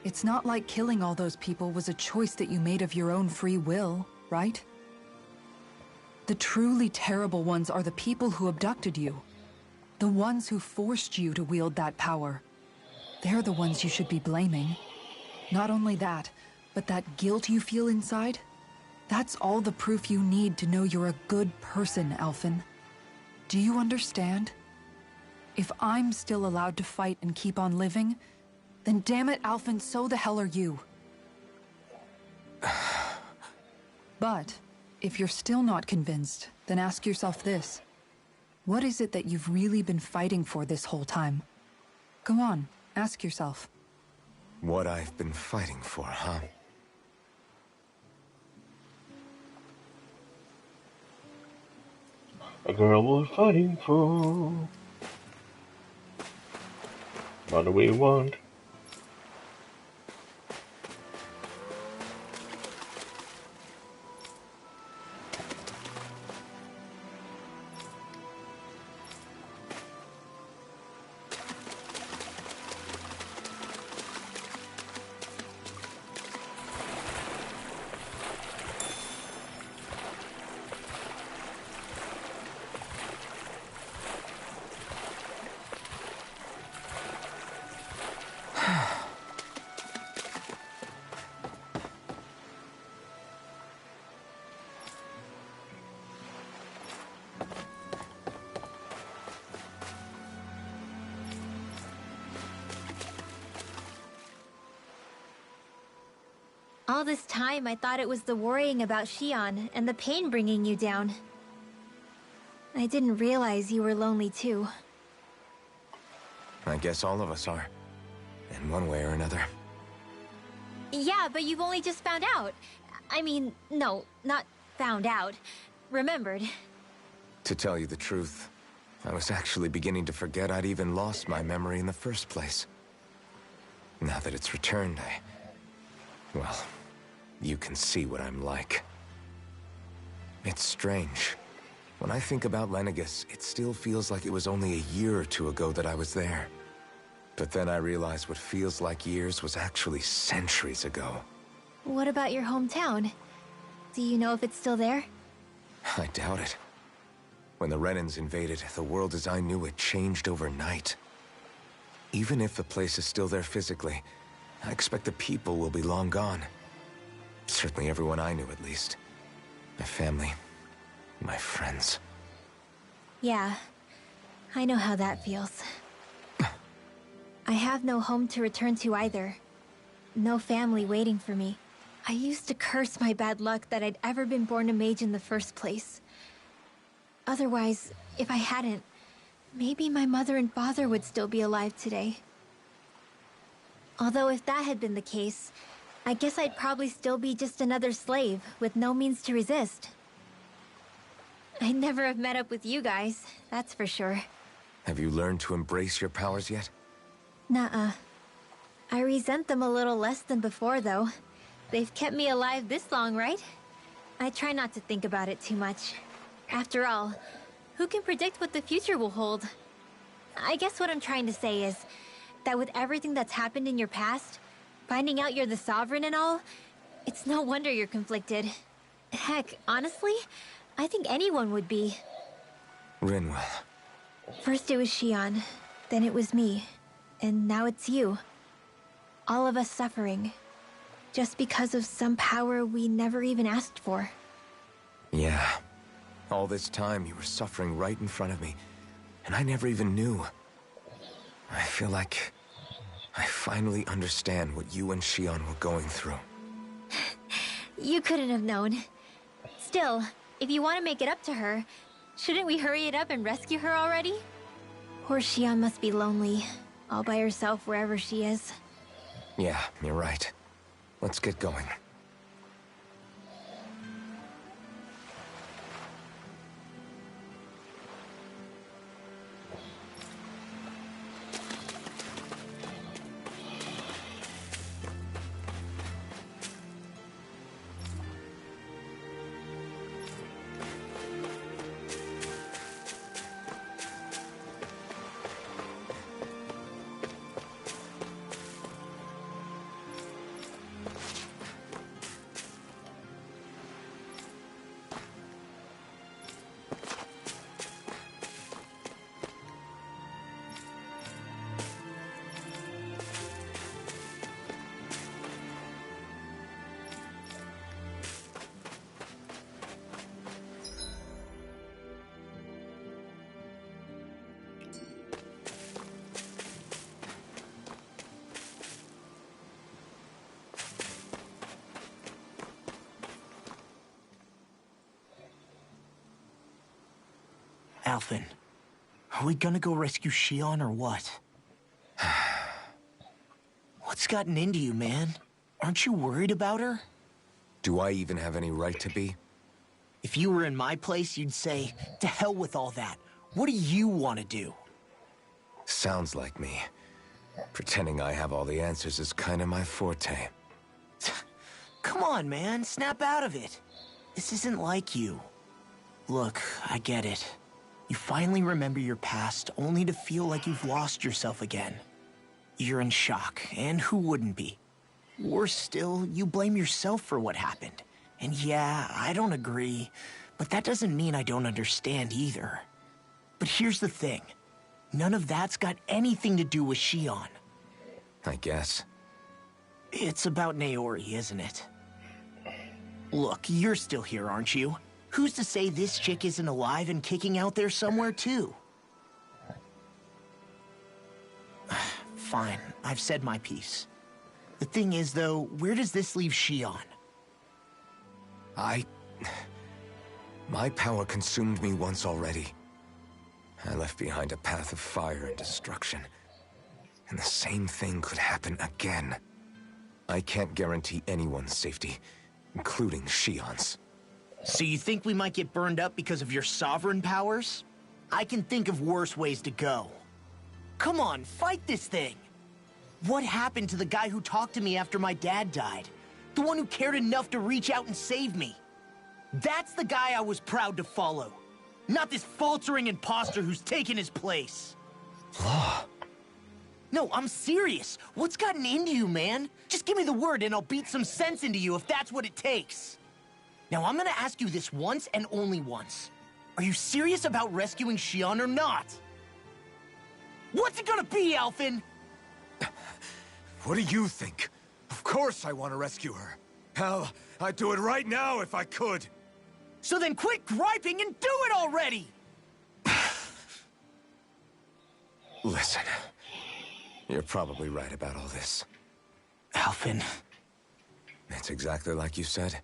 it's not like killing all those people was a choice that you made of your own free will, right? The truly terrible ones are the people who abducted you. The ones who forced you to wield that power. They're the ones you should be blaming. Not only that, but that guilt you feel inside, that's all the proof you need to know you're a good person, Alphen. Do you understand? If I'm still allowed to fight and keep on living, then damn it, Alphen, so the hell are you. But, if you're still not convinced, then ask yourself this. What is it that you've really been fighting for this whole time? Go on, ask yourself. What I've been fighting for, huh? A girl we're fighting for. What do we want? All this time, I thought it was the worrying about Shion and the pain bringing you down. I didn't realize you were lonely too. I guess all of us are. In one way or another. Yeah, but you've only just found out. I mean, no, not found out. Remembered. To tell you the truth, I was actually beginning to forget I'd even lost my memory in the first place. Now that it's returned, well, you can see what I'm like. It's strange. When I think about Lenegis, it still feels like it was only a year or two ago that I was there. But then I realized what feels like years was actually centuries ago. What about your hometown? Do you know if it's still there? I doubt it. When the Renans invaded, the world as I knew it changed overnight. Even if the place is still there physically, I expect the people will be long gone. Certainly everyone I knew, at least. My family, my friends. Yeah, I know how that feels. I have no home to return to either. No family waiting for me. I used to curse my bad luck that I'd ever been born a mage in the first place. Otherwise, if I hadn't, maybe my mother and father would still be alive today. Although if that had been the case, I guess I'd probably still be just another slave with no means to resist. I'd never have met up with you guys, that's for sure. Have you learned to embrace your powers yet? Nuh-uh. I resent them a little less than before, though. They've kept me alive this long, right? I try not to think about it too much. After all, who can predict what the future will hold? I guess what I'm trying to say is that with everything that's happened in your past, finding out you're the Sovereign and all, it's no wonder you're conflicted. Heck, honestly, I think anyone would be. Rinwell. First it was Shion, then it was me, and now it's you. All of us suffering, just because of some power we never even asked for. Yeah. All this time you were suffering right in front of me, and I never even knew. I feel like I finally understand what you and Shion were going through. You couldn't have known. Still, if you want to make it up to her, shouldn't we hurry it up and rescue her already? Poor Shion must be lonely, all by herself wherever she is. Yeah, you're right. Let's get going. Alphen, are we gonna go rescue Shion or what? What's gotten into you, man? Aren't you worried about her? Do I even have any right to be? If you were in my place, you'd say, to hell with all that. What do you want to do? Sounds like me. Pretending I have all the answers is kinda my forte. Come on, man, snap out of it. This isn't like you. Look, I get it. You finally remember your past, only to feel like you've lost yourself again. You're in shock, and who wouldn't be? Worse still, you blame yourself for what happened. And yeah, I don't agree, but that doesn't mean I don't understand either. But here's the thing. None of that's got anything to do with Shion. I guess. It's about Naori, isn't it? Look, you're still here, aren't you? Who's to say this chick isn't alive and kicking out there somewhere, too? Fine, I've said my piece. The thing is, though, where does this leave Shion? My power consumed me once already. I left behind a path of fire and destruction. And the same thing could happen again. I can't guarantee anyone's safety, including Shion's. So you think we might get burned up because of your sovereign powers? I can think of worse ways to go. Come on, fight this thing! What happened to the guy who talked to me after my dad died? The one who cared enough to reach out and save me? That's the guy I was proud to follow. Not this faltering imposter who's taken his place. Law. No, I'm serious. What's gotten into you, man? Just give me the word and I'll beat some sense into you if that's what it takes. Now, I'm gonna ask you this once and only once. Are you serious about rescuing Shion or not? What's it gonna be, Alphen? What do you think? course I want to rescue her. Hell, I'd do it right now if I could. So then quit griping and do it already! Listen, you're probably right about all this. Alphen. It's exactly like you said.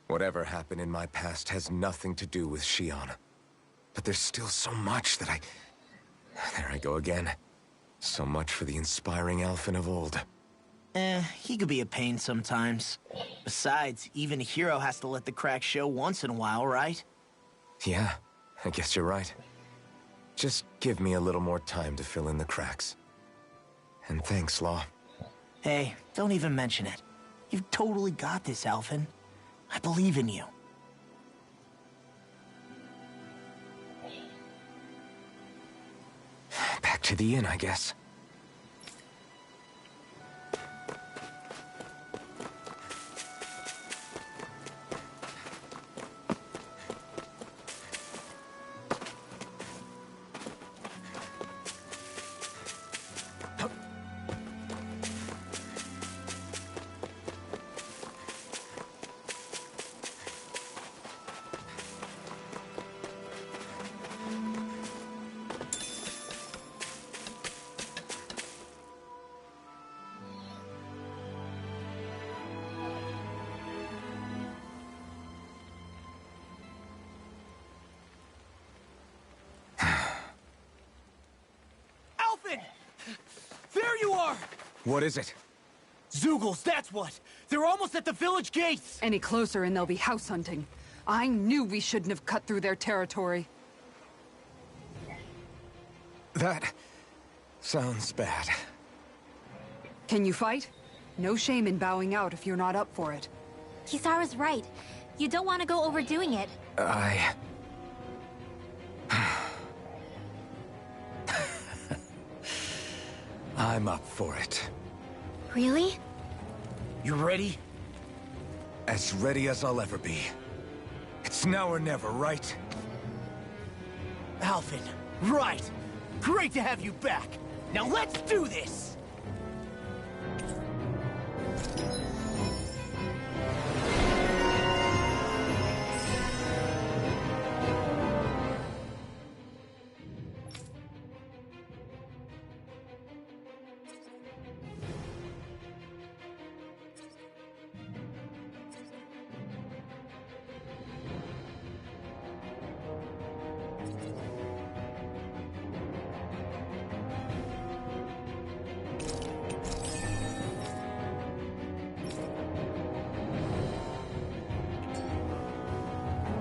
Whatever happened in my past has nothing to do with Shion. But there's still so much that I... There I go again. So much for the inspiring Alphen of old. He could be a pain sometimes. Besides, even a hero has to let the cracks show once in a while, right? Yeah, I guess you're right. Just give me a little more time to fill in the cracks. And thanks, Law. Hey, don't even mention it. You've totally got this, Alphen. I believe in you. Back to the inn, I guess. There you are! What is it? Zeugles, that's what! They're almost at the village gates! Any closer and they'll be house hunting. I knew we shouldn't have cut through their territory. That... sounds bad. Can you fight? No shame in bowing out if you're not up for it. Kisara's right. You don't want to go overdoing it. I'm up for it. Really? You ready? As ready as I'll ever be. It's now or never, right? Alphen, right! Great to have you back! Now let's do this!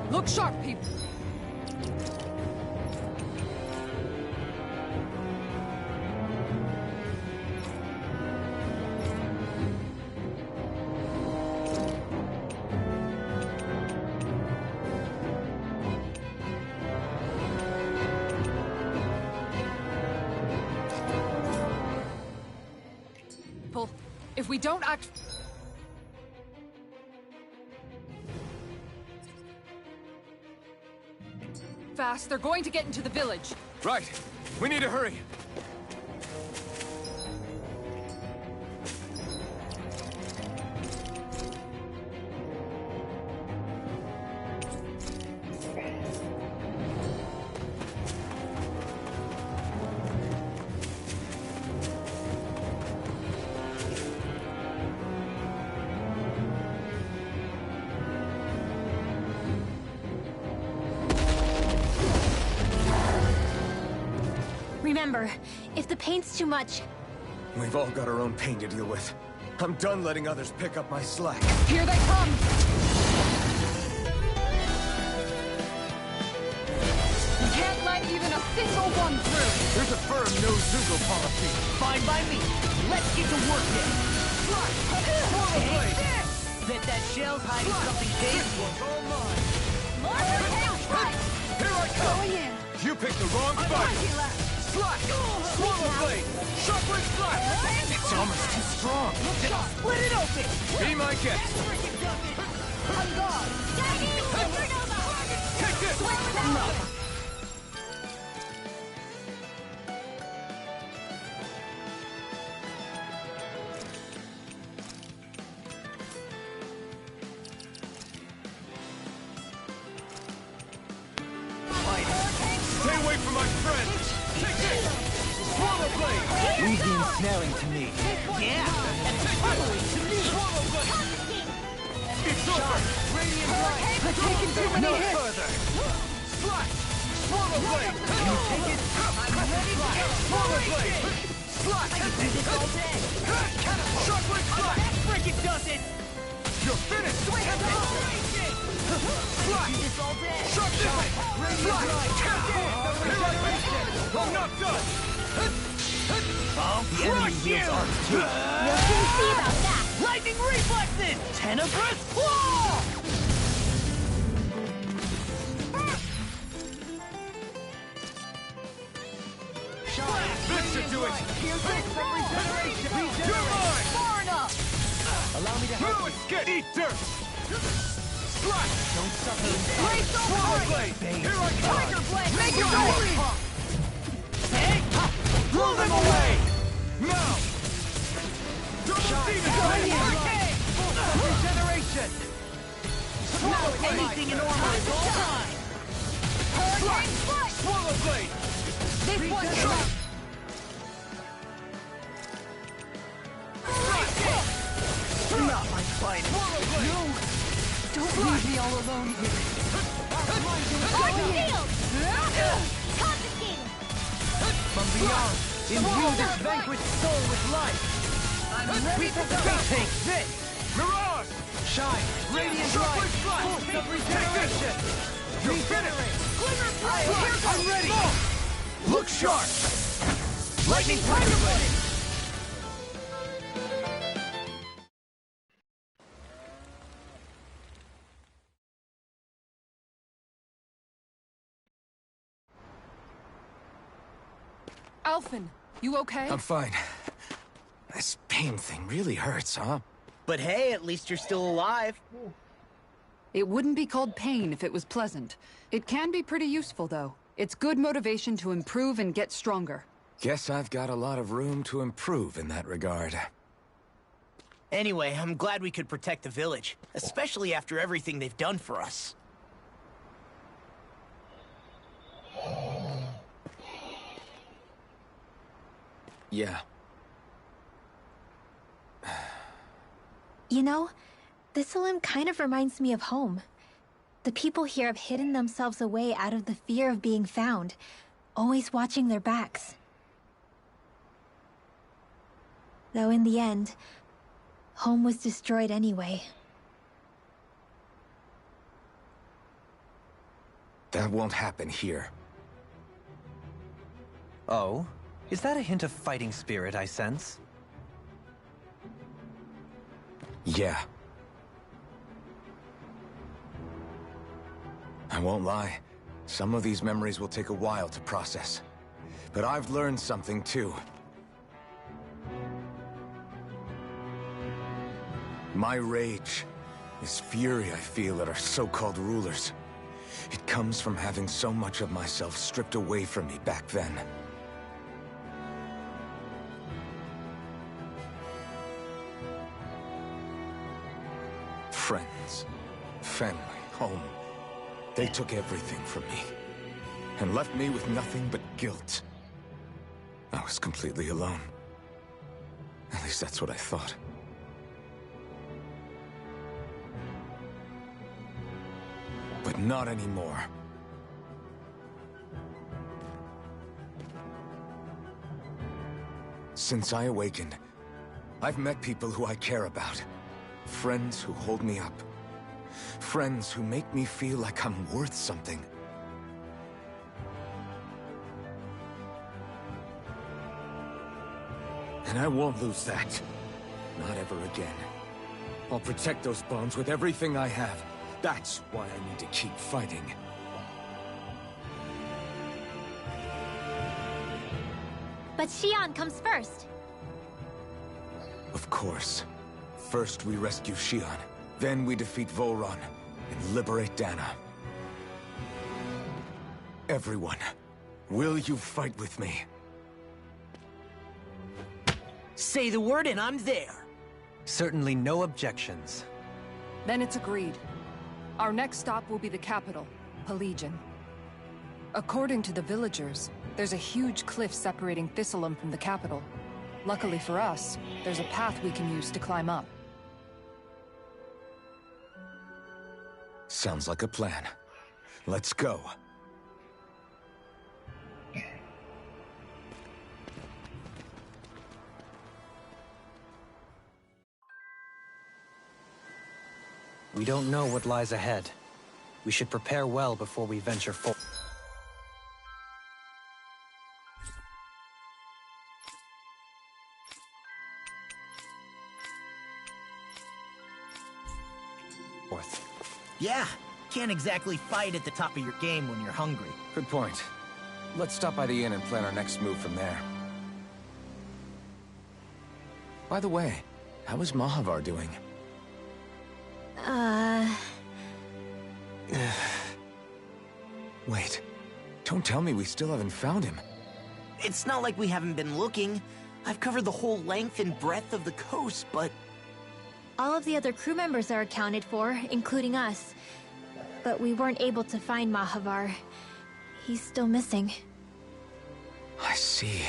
Look sharp, people! If we don't act... fast, they're going to get into the village. Right. We need to hurry. Remember, if the pain's too much... We've all got our own pain to deal with. I'm done letting others pick up my slack. Here they come! You can't let even a single one through! There's a firm no-Zeugle policy. Fine by me. Let's get to work then. Bet that shell's hiding something dangerous. All mine. More Here I come. Going in! You picked the wrong fight. Slack! Swallow blade! Sharper slack! It's almost too strong. Split it open! Be my guest. On guard! Take this! my friend! Take this! Swallow blade! Easy ensnaring to me. Yeah! Totally to me! It's over! Radiant light! I've taken too many hits! Further! Slash! Swallow blade! You take it? I'm ready to go! Swallow blade! Slash! I can do this all day! Shockwave slash! That frickin' does it! You're finished! Slash! Slash! all day! Shockwave! Slash! Here I go! I'm not done! The enemy heals arms too. Nothing to see about that. Lightning reflexes! Tenebrous claw! This should do it! You're mine! Far enough! Allow me to help No escape! Eat dirt! Slash! Don't suffer. Brace the Swallow blade! Here I come! Tiger blade! Make your Go! way! Blow them away! Now! Double demon blade! Hurricane! Regeneration! Swallow anything in armor is all time! Slash! Swallow blade! This one's not my fight. No! Don't leave me all alone here. From beyond, imbue this vanquished soul with life. I'm ready to go. Take this! Mirage! Shine! Radiant light! Force of regeneration! Regenerate! I'm ready! Look sharp! Lightning Tiger Blade! Alphen, you okay? I'm fine. This pain thing really hurts, huh? But hey, at least you're still alive. It wouldn't be called pain if it was pleasant. It can be pretty useful, though. It's good motivation to improve and get stronger. Guess I've got a lot of room to improve in that regard. Anyway, I'm glad we could protect the village, especially after everything they've done for us. Yeah. You know, Thistleum kind of reminds me of home. The people here have hidden themselves away out of the fear of being found, always watching their backs. Though in the end, home was destroyed anyway. That won't happen here. Oh? Is that a hint of fighting spirit I sense? Yeah. I won't lie. Some of these memories will take a while to process. But I've learned something too. My rage, this fury I feel at our so-called rulers, it comes from having so much of myself stripped away from me back then. Friends, family, home. They took everything from me, and left me with nothing but guilt. I was completely alone. At least that's what I thought. But not anymore. Since I awakened, I've met people who I care about. Friends who hold me up. Friends who make me feel like I'm worth something. And I won't lose that. Not ever again. I'll protect those bonds with everything I have. That's why I need to keep fighting. But Xion comes first. Of course. First we rescue Xion, then we defeat Volron, and liberate Dana. Everyone, will you fight with me? Say the word and I'm there. Certainly no objections. Then it's agreed. Our next stop will be the capital, Pelegion. According to the villagers, there's a huge cliff separating Thistleum from the capital. Luckily for us, there's a path we can use to climb up. Sounds like a plan. Let's go. We don't know what lies ahead. We should prepare well before we venture forth. Yeah, can't exactly fight at the top of your game when you're hungry. Good point. Let's stop by the inn and plan our next move from there. By the way, how is Mahavar doing? Wait, don't tell me we still haven't found him. It's not like we haven't been looking. I've covered the whole length and breadth of the coast, but... All of the other crew members are accounted for, including us. But we weren't able to find Mahavar. He's still missing. I see.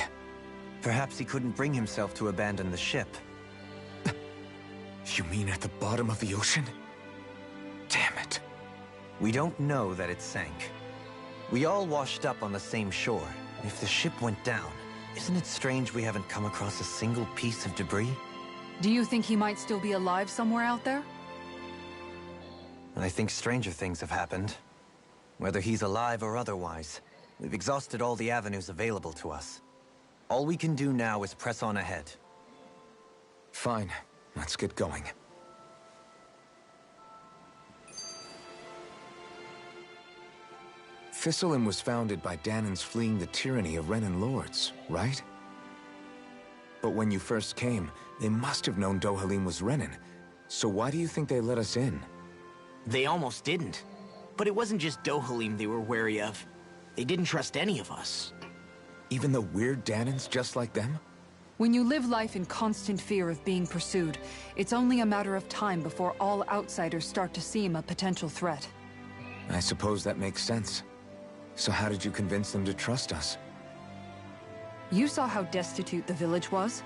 Perhaps he couldn't bring himself to abandon the ship. You mean at the bottom of the ocean? Damn it. We don't know that it sank. We all washed up on the same shore. If the ship went down, isn't it strange we haven't come across a single piece of debris? Do you think he might still be alive somewhere out there? I think stranger things have happened. Whether he's alive or otherwise, we've exhausted all the avenues available to us. All we can do now is press on ahead. Fine, let's get going. Thistleum was founded by Danans fleeing the tyranny of Renan lords, right? But when you first came, they must have known Dohalim was Renan. So why do you think they let us in? They almost didn't. But it wasn't just Dohalim they were wary of. They didn't trust any of us. Even the weird Danans just like them? When you live life in constant fear of being pursued, it's only a matter of time before all outsiders start to seem a potential threat. I suppose that makes sense. So how did you convince them to trust us? You saw how destitute the village was.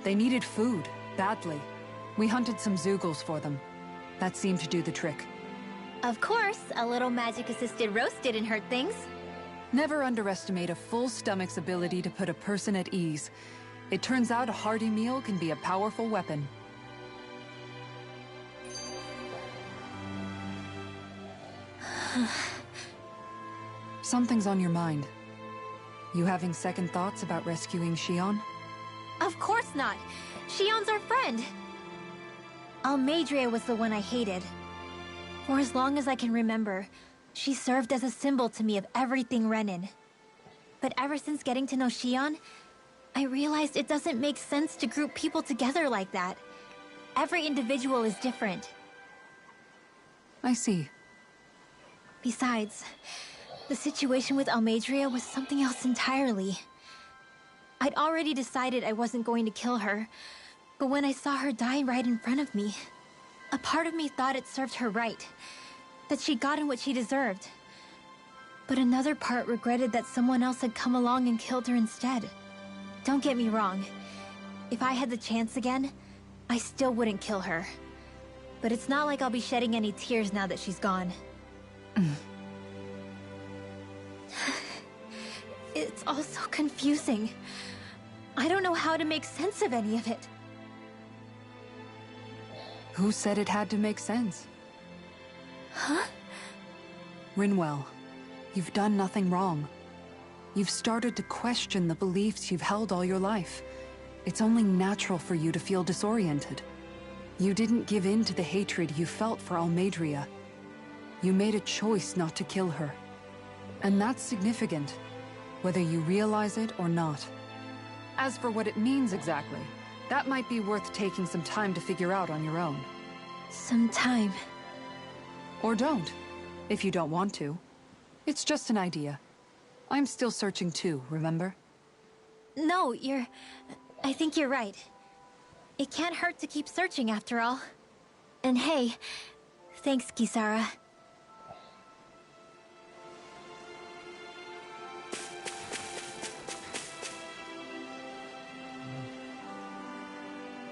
They needed food, badly. We hunted some Zeugles for them. That seemed to do the trick. Of course, a little magic-assisted roast didn't hurt things. Never underestimate a full stomach's ability to put a person at ease. It turns out a hearty meal can be a powerful weapon. Something's on your mind. You having second thoughts about rescuing Shion? Of course not! Shion's our friend! Almeidrea was the one I hated. For as long as I can remember, she served as a symbol to me of everything Renan. But ever since getting to know Shion, I realized it doesn't make sense to group people together like that. Every individual is different. I see. Besides, the situation with Almeidrea was something else entirely. I'd already decided I wasn't going to kill her, but when I saw her die right in front of me, a part of me thought it served her right, that she'd gotten what she deserved. But another part regretted that someone else had come along and killed her instead. Don't get me wrong. If I had the chance again, I still wouldn't kill her. But it's not like I'll be shedding any tears now that she's gone. It's all so confusing. I don't know how to make sense of any of it. Who said it had to make sense? Huh? Rinwell, you've done nothing wrong. You've started to question the beliefs you've held all your life. It's only natural for you to feel disoriented. You didn't give in to the hatred you felt for Almeidrea. You made a choice not to kill her. And that's significant, whether you realize it or not. As for what it means exactly, that might be worth taking some time to figure out on your own. Some time. Or don't, if you don't want to. It's just an idea. I'm still searching too, remember? No, I think you're right. It can't hurt to keep searching after all. And hey, thanks, Kisara.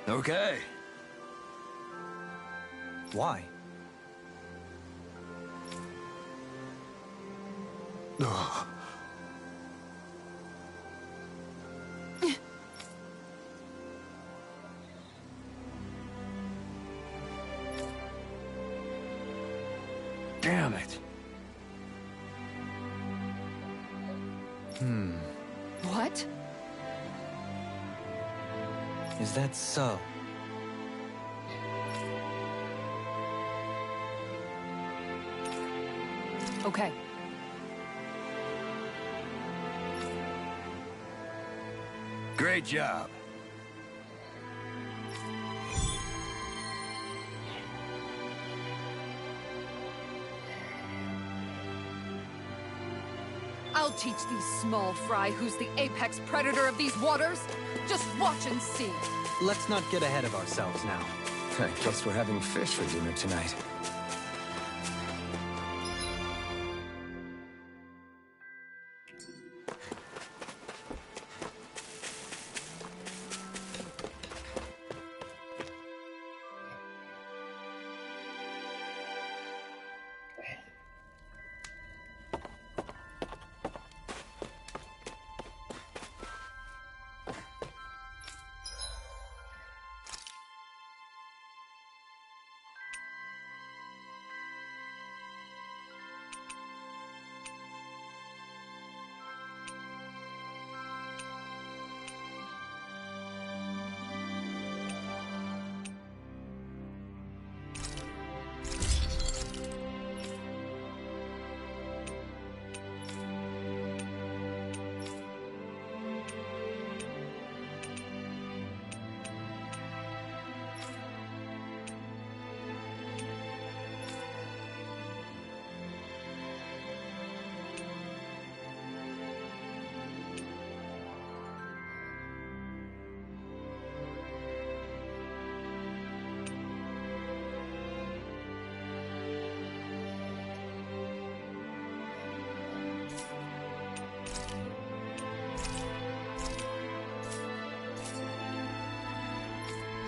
Okay. Why? Ugh. Damn it. What? Is that so? Okay. Great job. I'll teach these small fry who's the apex predator of these waters. Just watch and see. Let's not get ahead of ourselves now. I guess we're having fish for dinner tonight.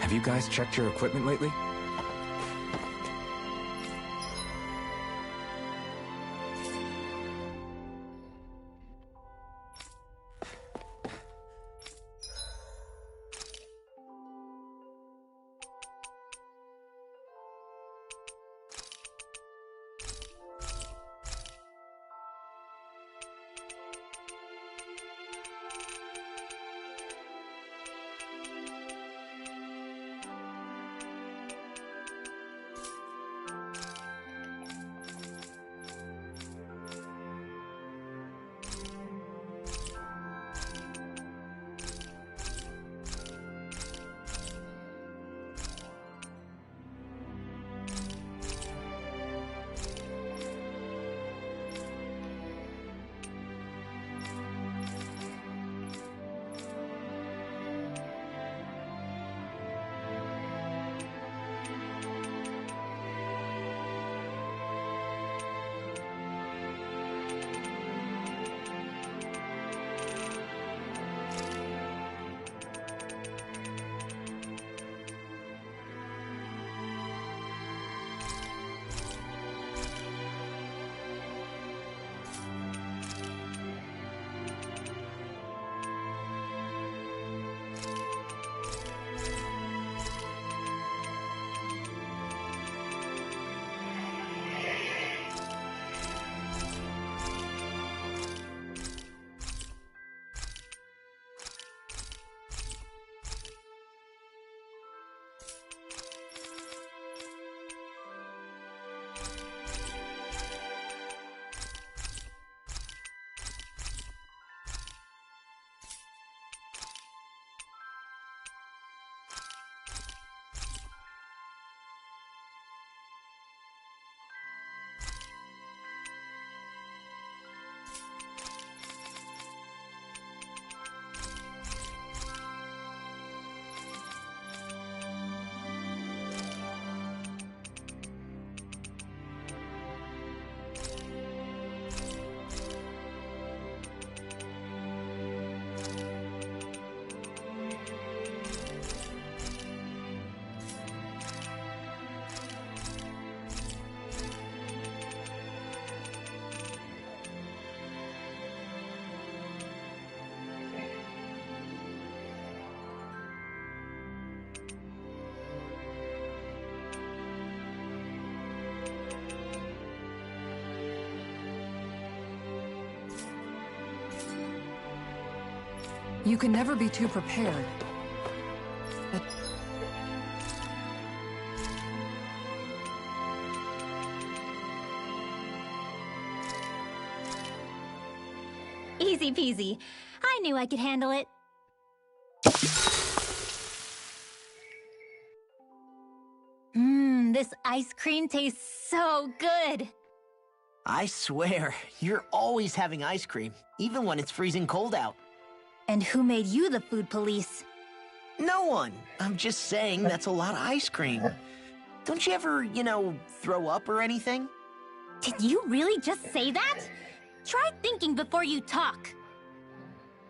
Have you guys checked your equipment lately? You can never be too prepared. But Easy peasy. I knew I could handle it. This ice cream tastes so good. I swear, you're always having ice cream, even when it's freezing cold out. And who made you the food police? No one. I'm just saying that's a lot of ice cream. Don't you ever, throw up or anything? Did you really just say that? Try thinking before you talk.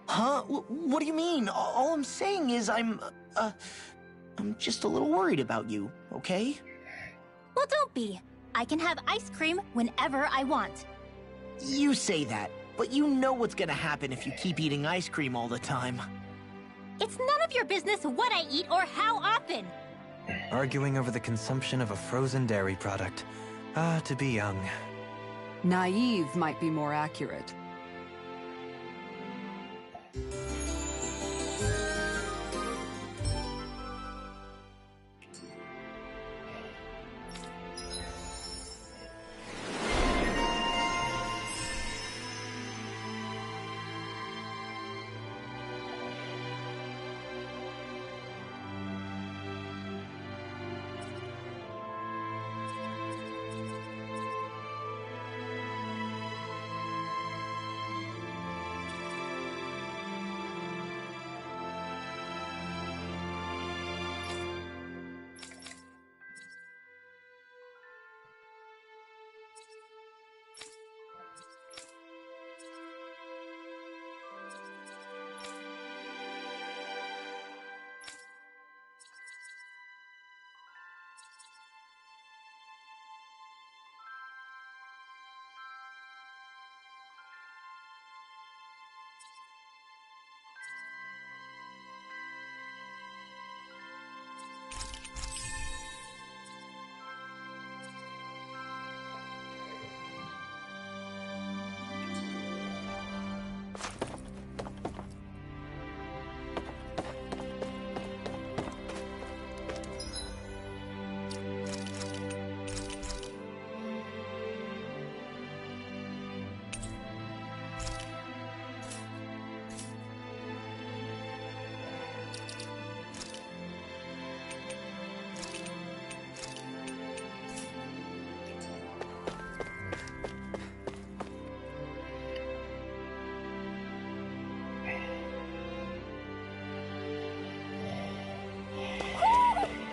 Huh? What do you mean? All I'm saying is I'm just a little worried about you, okay? Well, don't be. I can have ice cream whenever I want. You say that, but you know what's gonna happen if you keep eating ice cream all the time. It's none of your business what I eat or how often. Arguing over the consumption of a frozen dairy product. Ah, to be young. naive might be more accurate.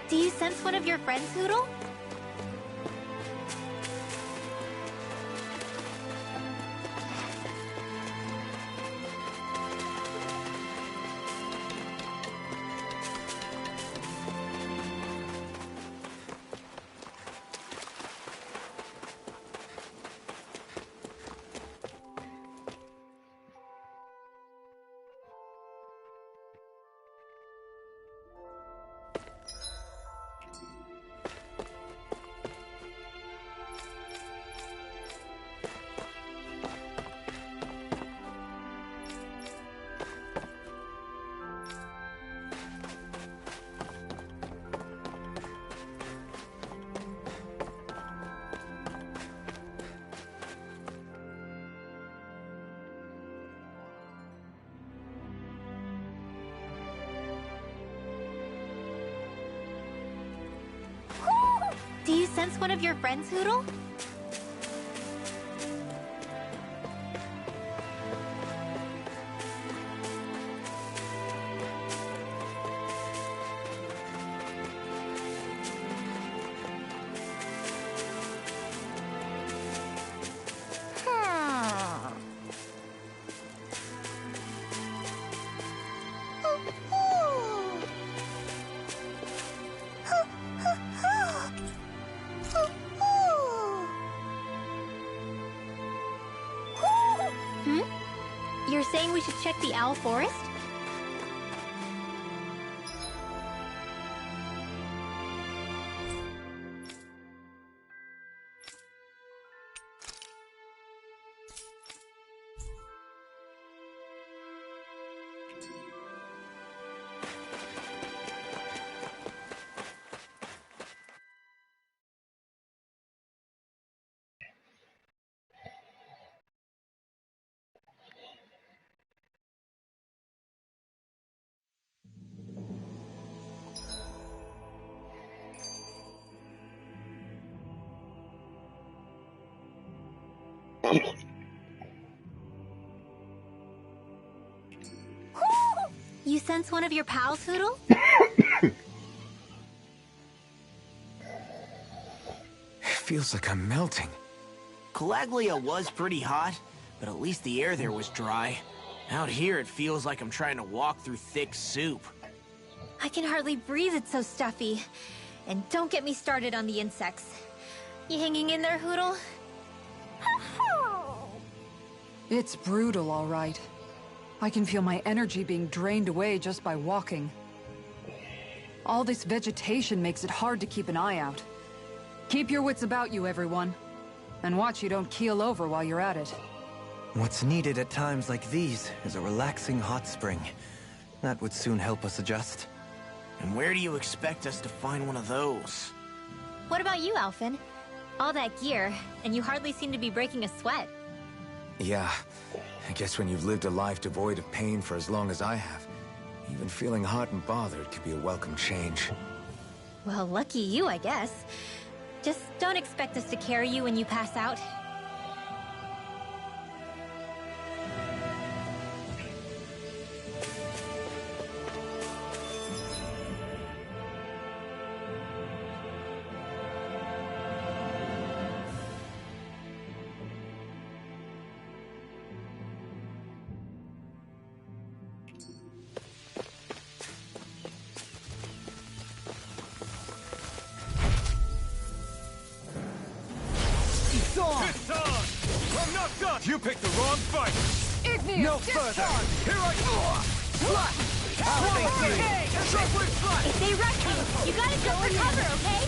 Do you sense one of your friends, Hoodle? Do you sense one of your friends, Hoodle? You're saying we should check the owl forest? You sense one of your pals, Hoodle? Feels like I'm melting. Calaglia was pretty hot, but at least the air there was dry. Out here, it feels like I'm trying to walk through thick soup. I can hardly breathe, it's so stuffy. And don't get me started on the insects. You hanging in there, Hoodle? It's brutal, all right. I can feel my energy being drained away just by walking. All this vegetation makes it hard to keep an eye out. Keep your wits about you, everyone. And watch you don't keel over while you're at it. What's needed at times like these is a relaxing hot spring. That would soon help us adjust. And where do you expect us to find one of those? What about you, Alphen? All that gear, and you hardly seem to be breaking a sweat. Yeah, I guess when you've lived a life devoid of pain for as long as I have, even feeling hot and bothered could be a welcome change. Well, lucky you, I guess. Just don't expect us to carry you when you pass out. You picked the wrong fight! No further! Here I go! I'll face you! If they rush you, you gotta jump for cover, okay?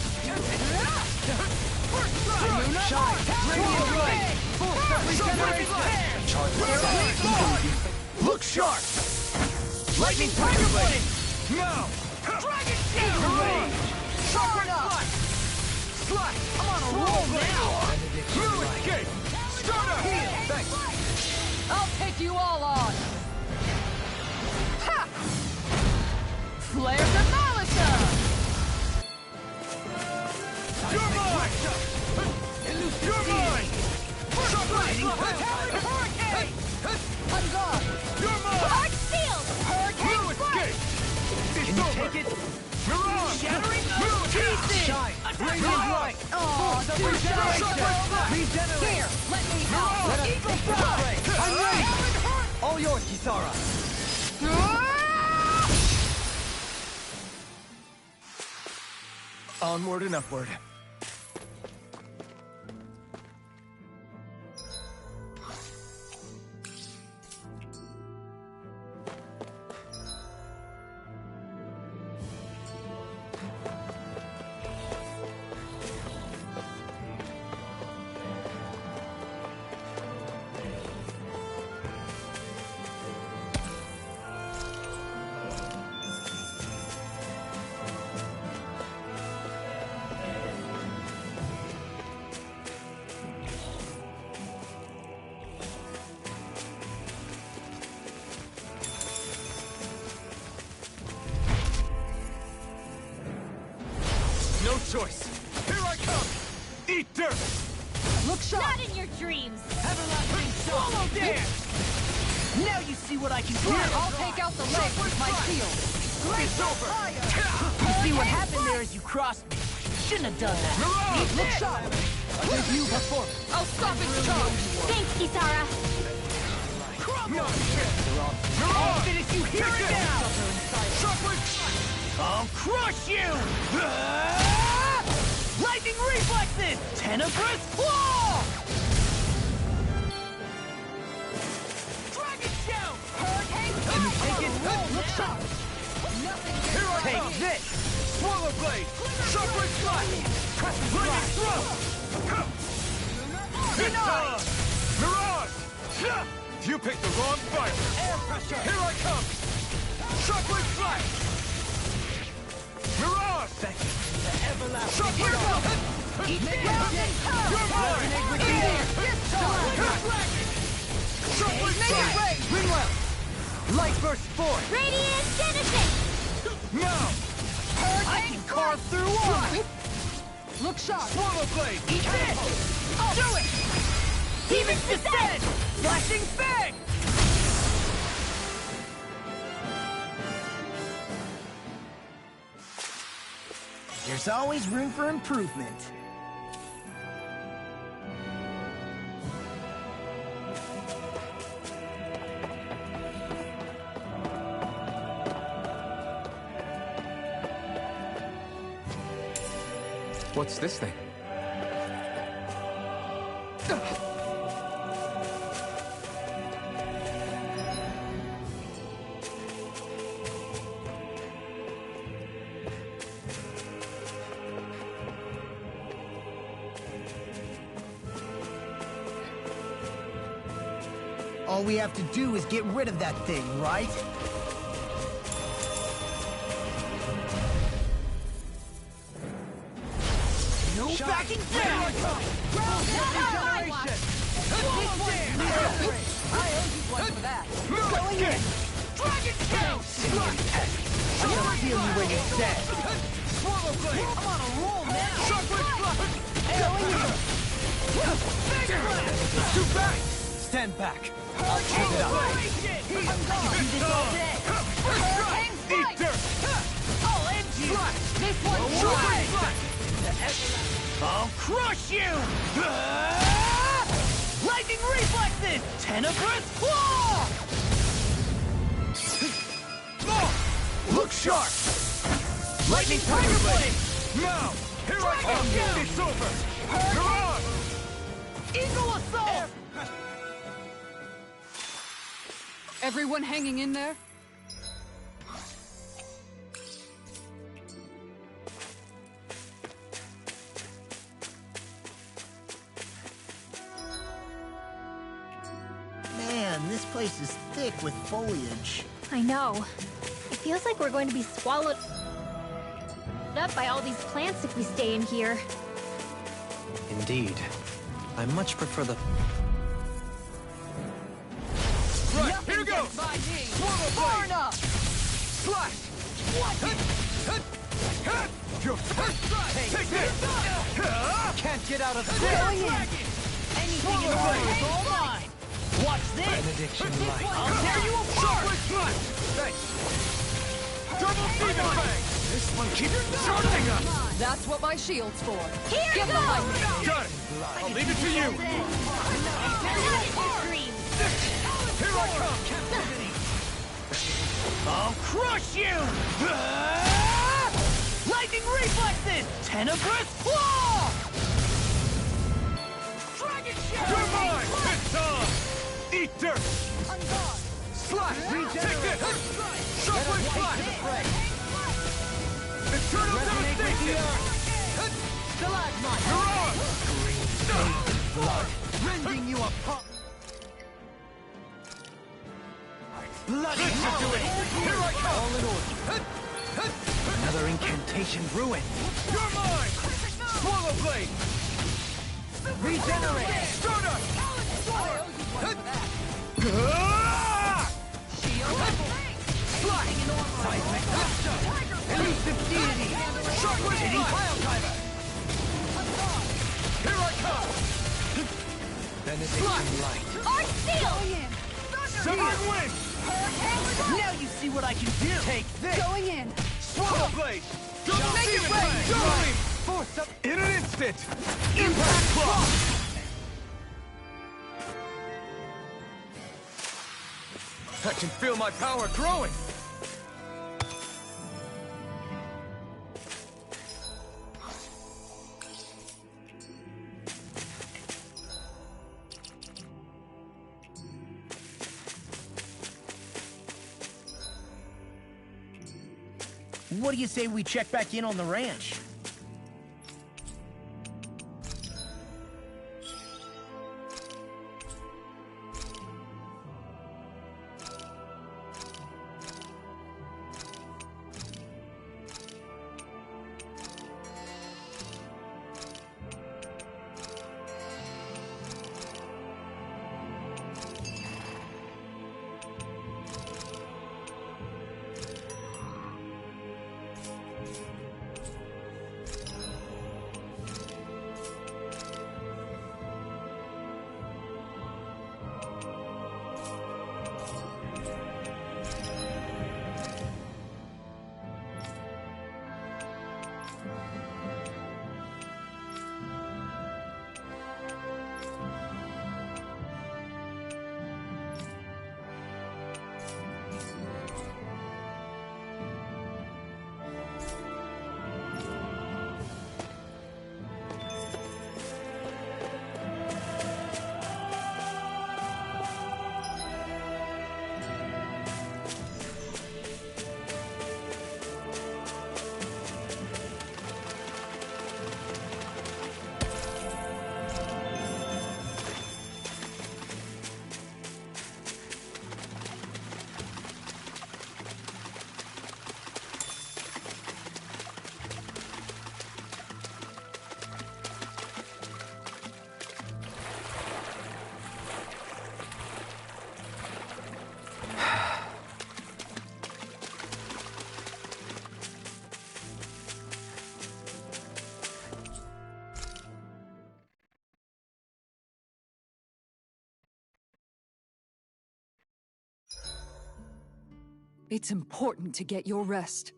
Shine! Radiant light! Full set regeneration! Look sharp! Lightning tiger blade! Now! Dragon Rage! Sharpen up! Slash! I'm on a roll now! New escape! Start up! Heal! Thanks! I'll take you all on! Ha! Flare the Malika! You're mine! You're mine! Hurricane! On guard! You're mine! Hard shield! New escape! It's over! Take it! Mirage! Shattering Move! pieces! Shine! Radiant light! Oh, Regeneration! Here, let me help! Let us Eagle take the Fly! fray! I'm ready! All yours, Kisara! Onward and upward. No choice. Here I come. Eat dirt. Look sharp! Not in your dreams! Everlasting swallow dance! Now you see what I can do! Here, I'll take out the legs with my shield! It's over. You see what happened there as you crossed me? Shouldn't have done that! Mirage! Look sharp! A debut performance! I'll stop its charge! Thanks, Kisara! No. I'll Mirage! finish you here and now! Shockwave! I'll crush you! Lightning reflexes! Tenebrous claw! Dragon shout! Hurricane Take it! Look sharp! Here I come! Take this! Swallow blade! Shockwave slash! Lightning throw! Denied! Mirage! You picked the wrong fight! Air pressure! Here I come! Shockwave slash! Mirage! Thank you. The everlasting Shockwave! Eat the ground and power! You're mine! Resonate with me there! This time! Shockwave Make it slash! rain! Ring well! Light burst forth! Radiant Genesis! Now! I can carve through armor! Look sharp! Swallow blade! Eat this! I'll do it! Demon descent! Flashing fang! There's always room for improvement. What's this thing? All we have to do is get rid of that thing, right? No backing down! I owe you one for that. Going in! Dragon Tail! I'm gonna feel you when you're dead. Swallow Blade! I'm on a roll now! Shockwave Blood! Going in! Big Blast! Too back! Stand back. I'll keep it up! I'm gonna do this all day! Hurricane Strike! I'll end you! This one's dry! I'll crush you! Lightning Reflexes! Tenebrous Claw! Look sharp! Lightning Tiger Blade! Now! Here I come! It's over! You're on! Eagle Assault! Everyone hanging in there? Man, this place is thick with foliage. I know. It feels like we're going to be swallowed up by all these plants if we stay in here. Indeed. I much prefer the... Right, here goes! By me! Swallow Far Blade! enough! Slash! What? Your first strike! Take this! Can't get out of this! Going in! Anything in order is all mine! Watch this! Benediction light. I'll tear you apart! Slash! Thanks! Double Demon Fang! This one keeps charging us! That's what my shield's for. Here Give the lightning! Got it! I'll leave it to you! Here I come! I'll crush you! Lightning Reflexes! Tenebrous Claw! Dragon Shadow! You're mine! It's on! Eat dirt! I'm gone! Slash! Take this! Shockwave Slash! Eternal Devastation! Stalagmite! You're on! Blood! Rending you apart! Bloody This should do it! Here I come! All in order. Another incantation ruined. You're mine! Swallow Blade! Regenerate! Stardust! Sliding in Seismic Blaster! Elusive Deity! Shockwave Hitting Slash! Pile Driver! Here I come! Benediction light. Art Steel! Severing Wind! Now you see what I can do! Take this! Going in! Swallow Blade! Double Make it Demon rain! Fang! Double Force up! In an instant! Impact Claw! I can feel my power growing! What do you say we check back in on the ranch? It's important to get your rest.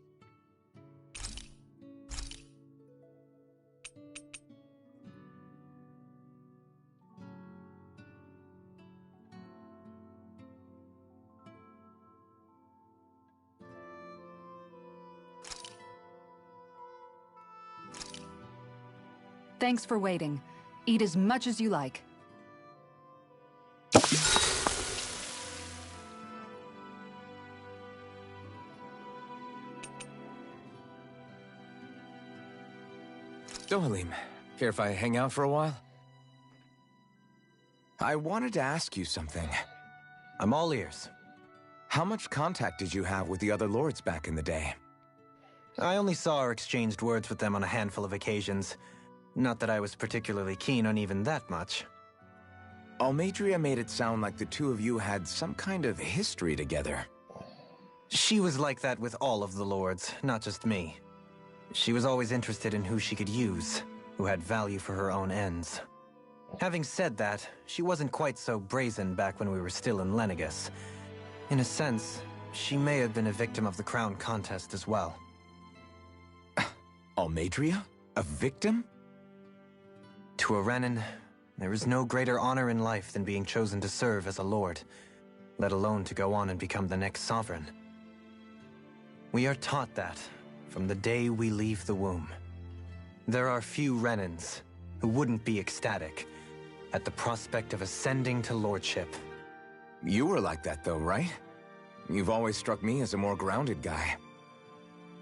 Thanks for waiting. Eat as much as you like. Dohalim, care if I hang out for a while? I wanted to ask you something. I'm all ears. How much contact did you have with the other lords back in the day? I only saw or exchanged words with them on a handful of occasions. Not that I was particularly keen on even that much. Almadria made it sound like the two of you had some kind of history together. She was like that with all of the lords, not just me. She was always interested in who she could use, who had value for her own ends. Having said that, she wasn't quite so brazen back when we were still in Lenegus. In a sense, she may have been a victim of the crown contest as well. Almadria? A victim? To a Renin, there is no greater honor in life than being chosen to serve as a lord, let alone to go on and become the next sovereign. We are taught that from the day we leave the womb. There are few Renins who wouldn't be ecstatic at the prospect of ascending to lordship. You were like that though, right? You've always struck me as a more grounded guy.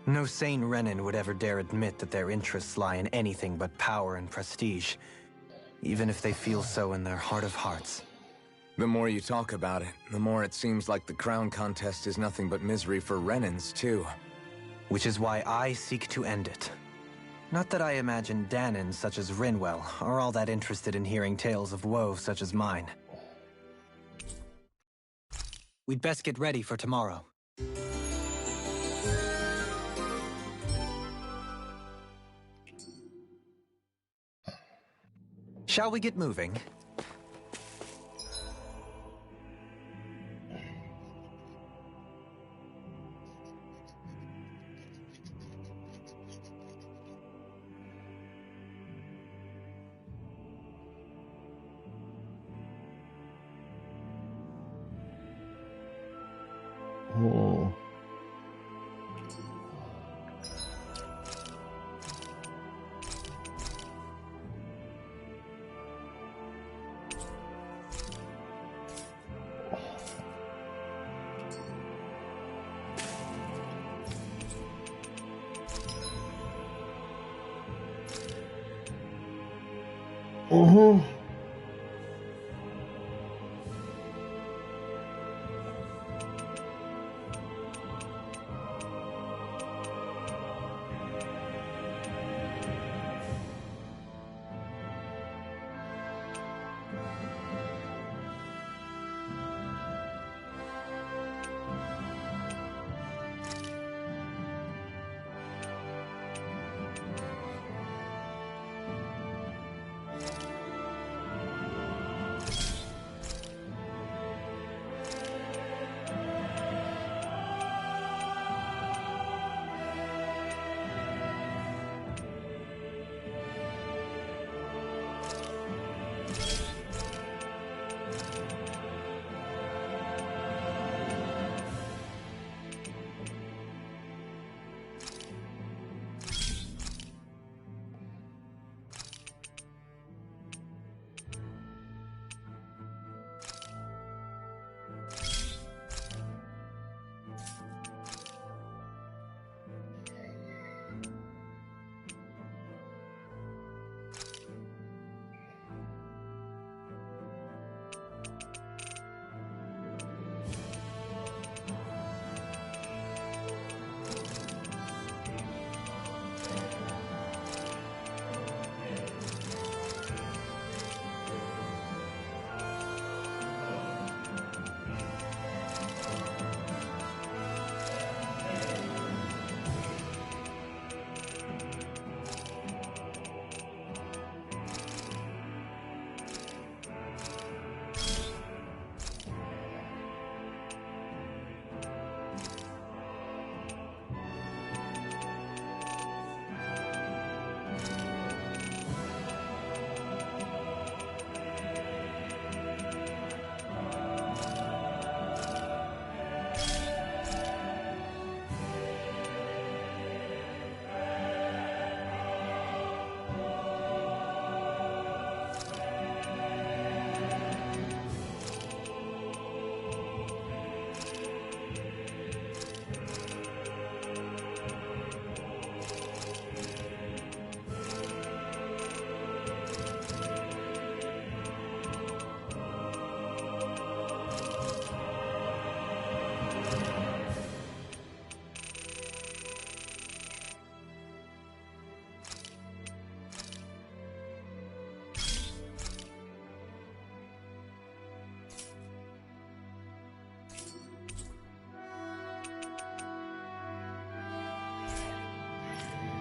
No sane Renin would ever dare admit that their interests lie in anything but power and prestige, even if they feel so in their heart of hearts. The more you talk about it, the more it seems like the crown contest is nothing but misery for Renins, too. Which is why I seek to end it. Not that I imagine Danins such as Rinwell are all that interested in hearing tales of woe such as mine. We'd best get ready for tomorrow. Shall we get moving? Oh. Uh-huh.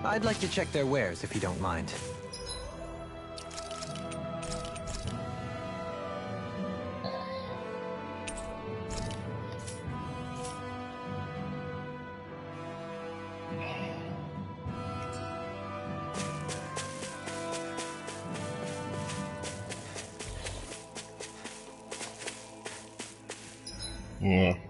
I'd like to check their wares, if you don't mind. Yeah.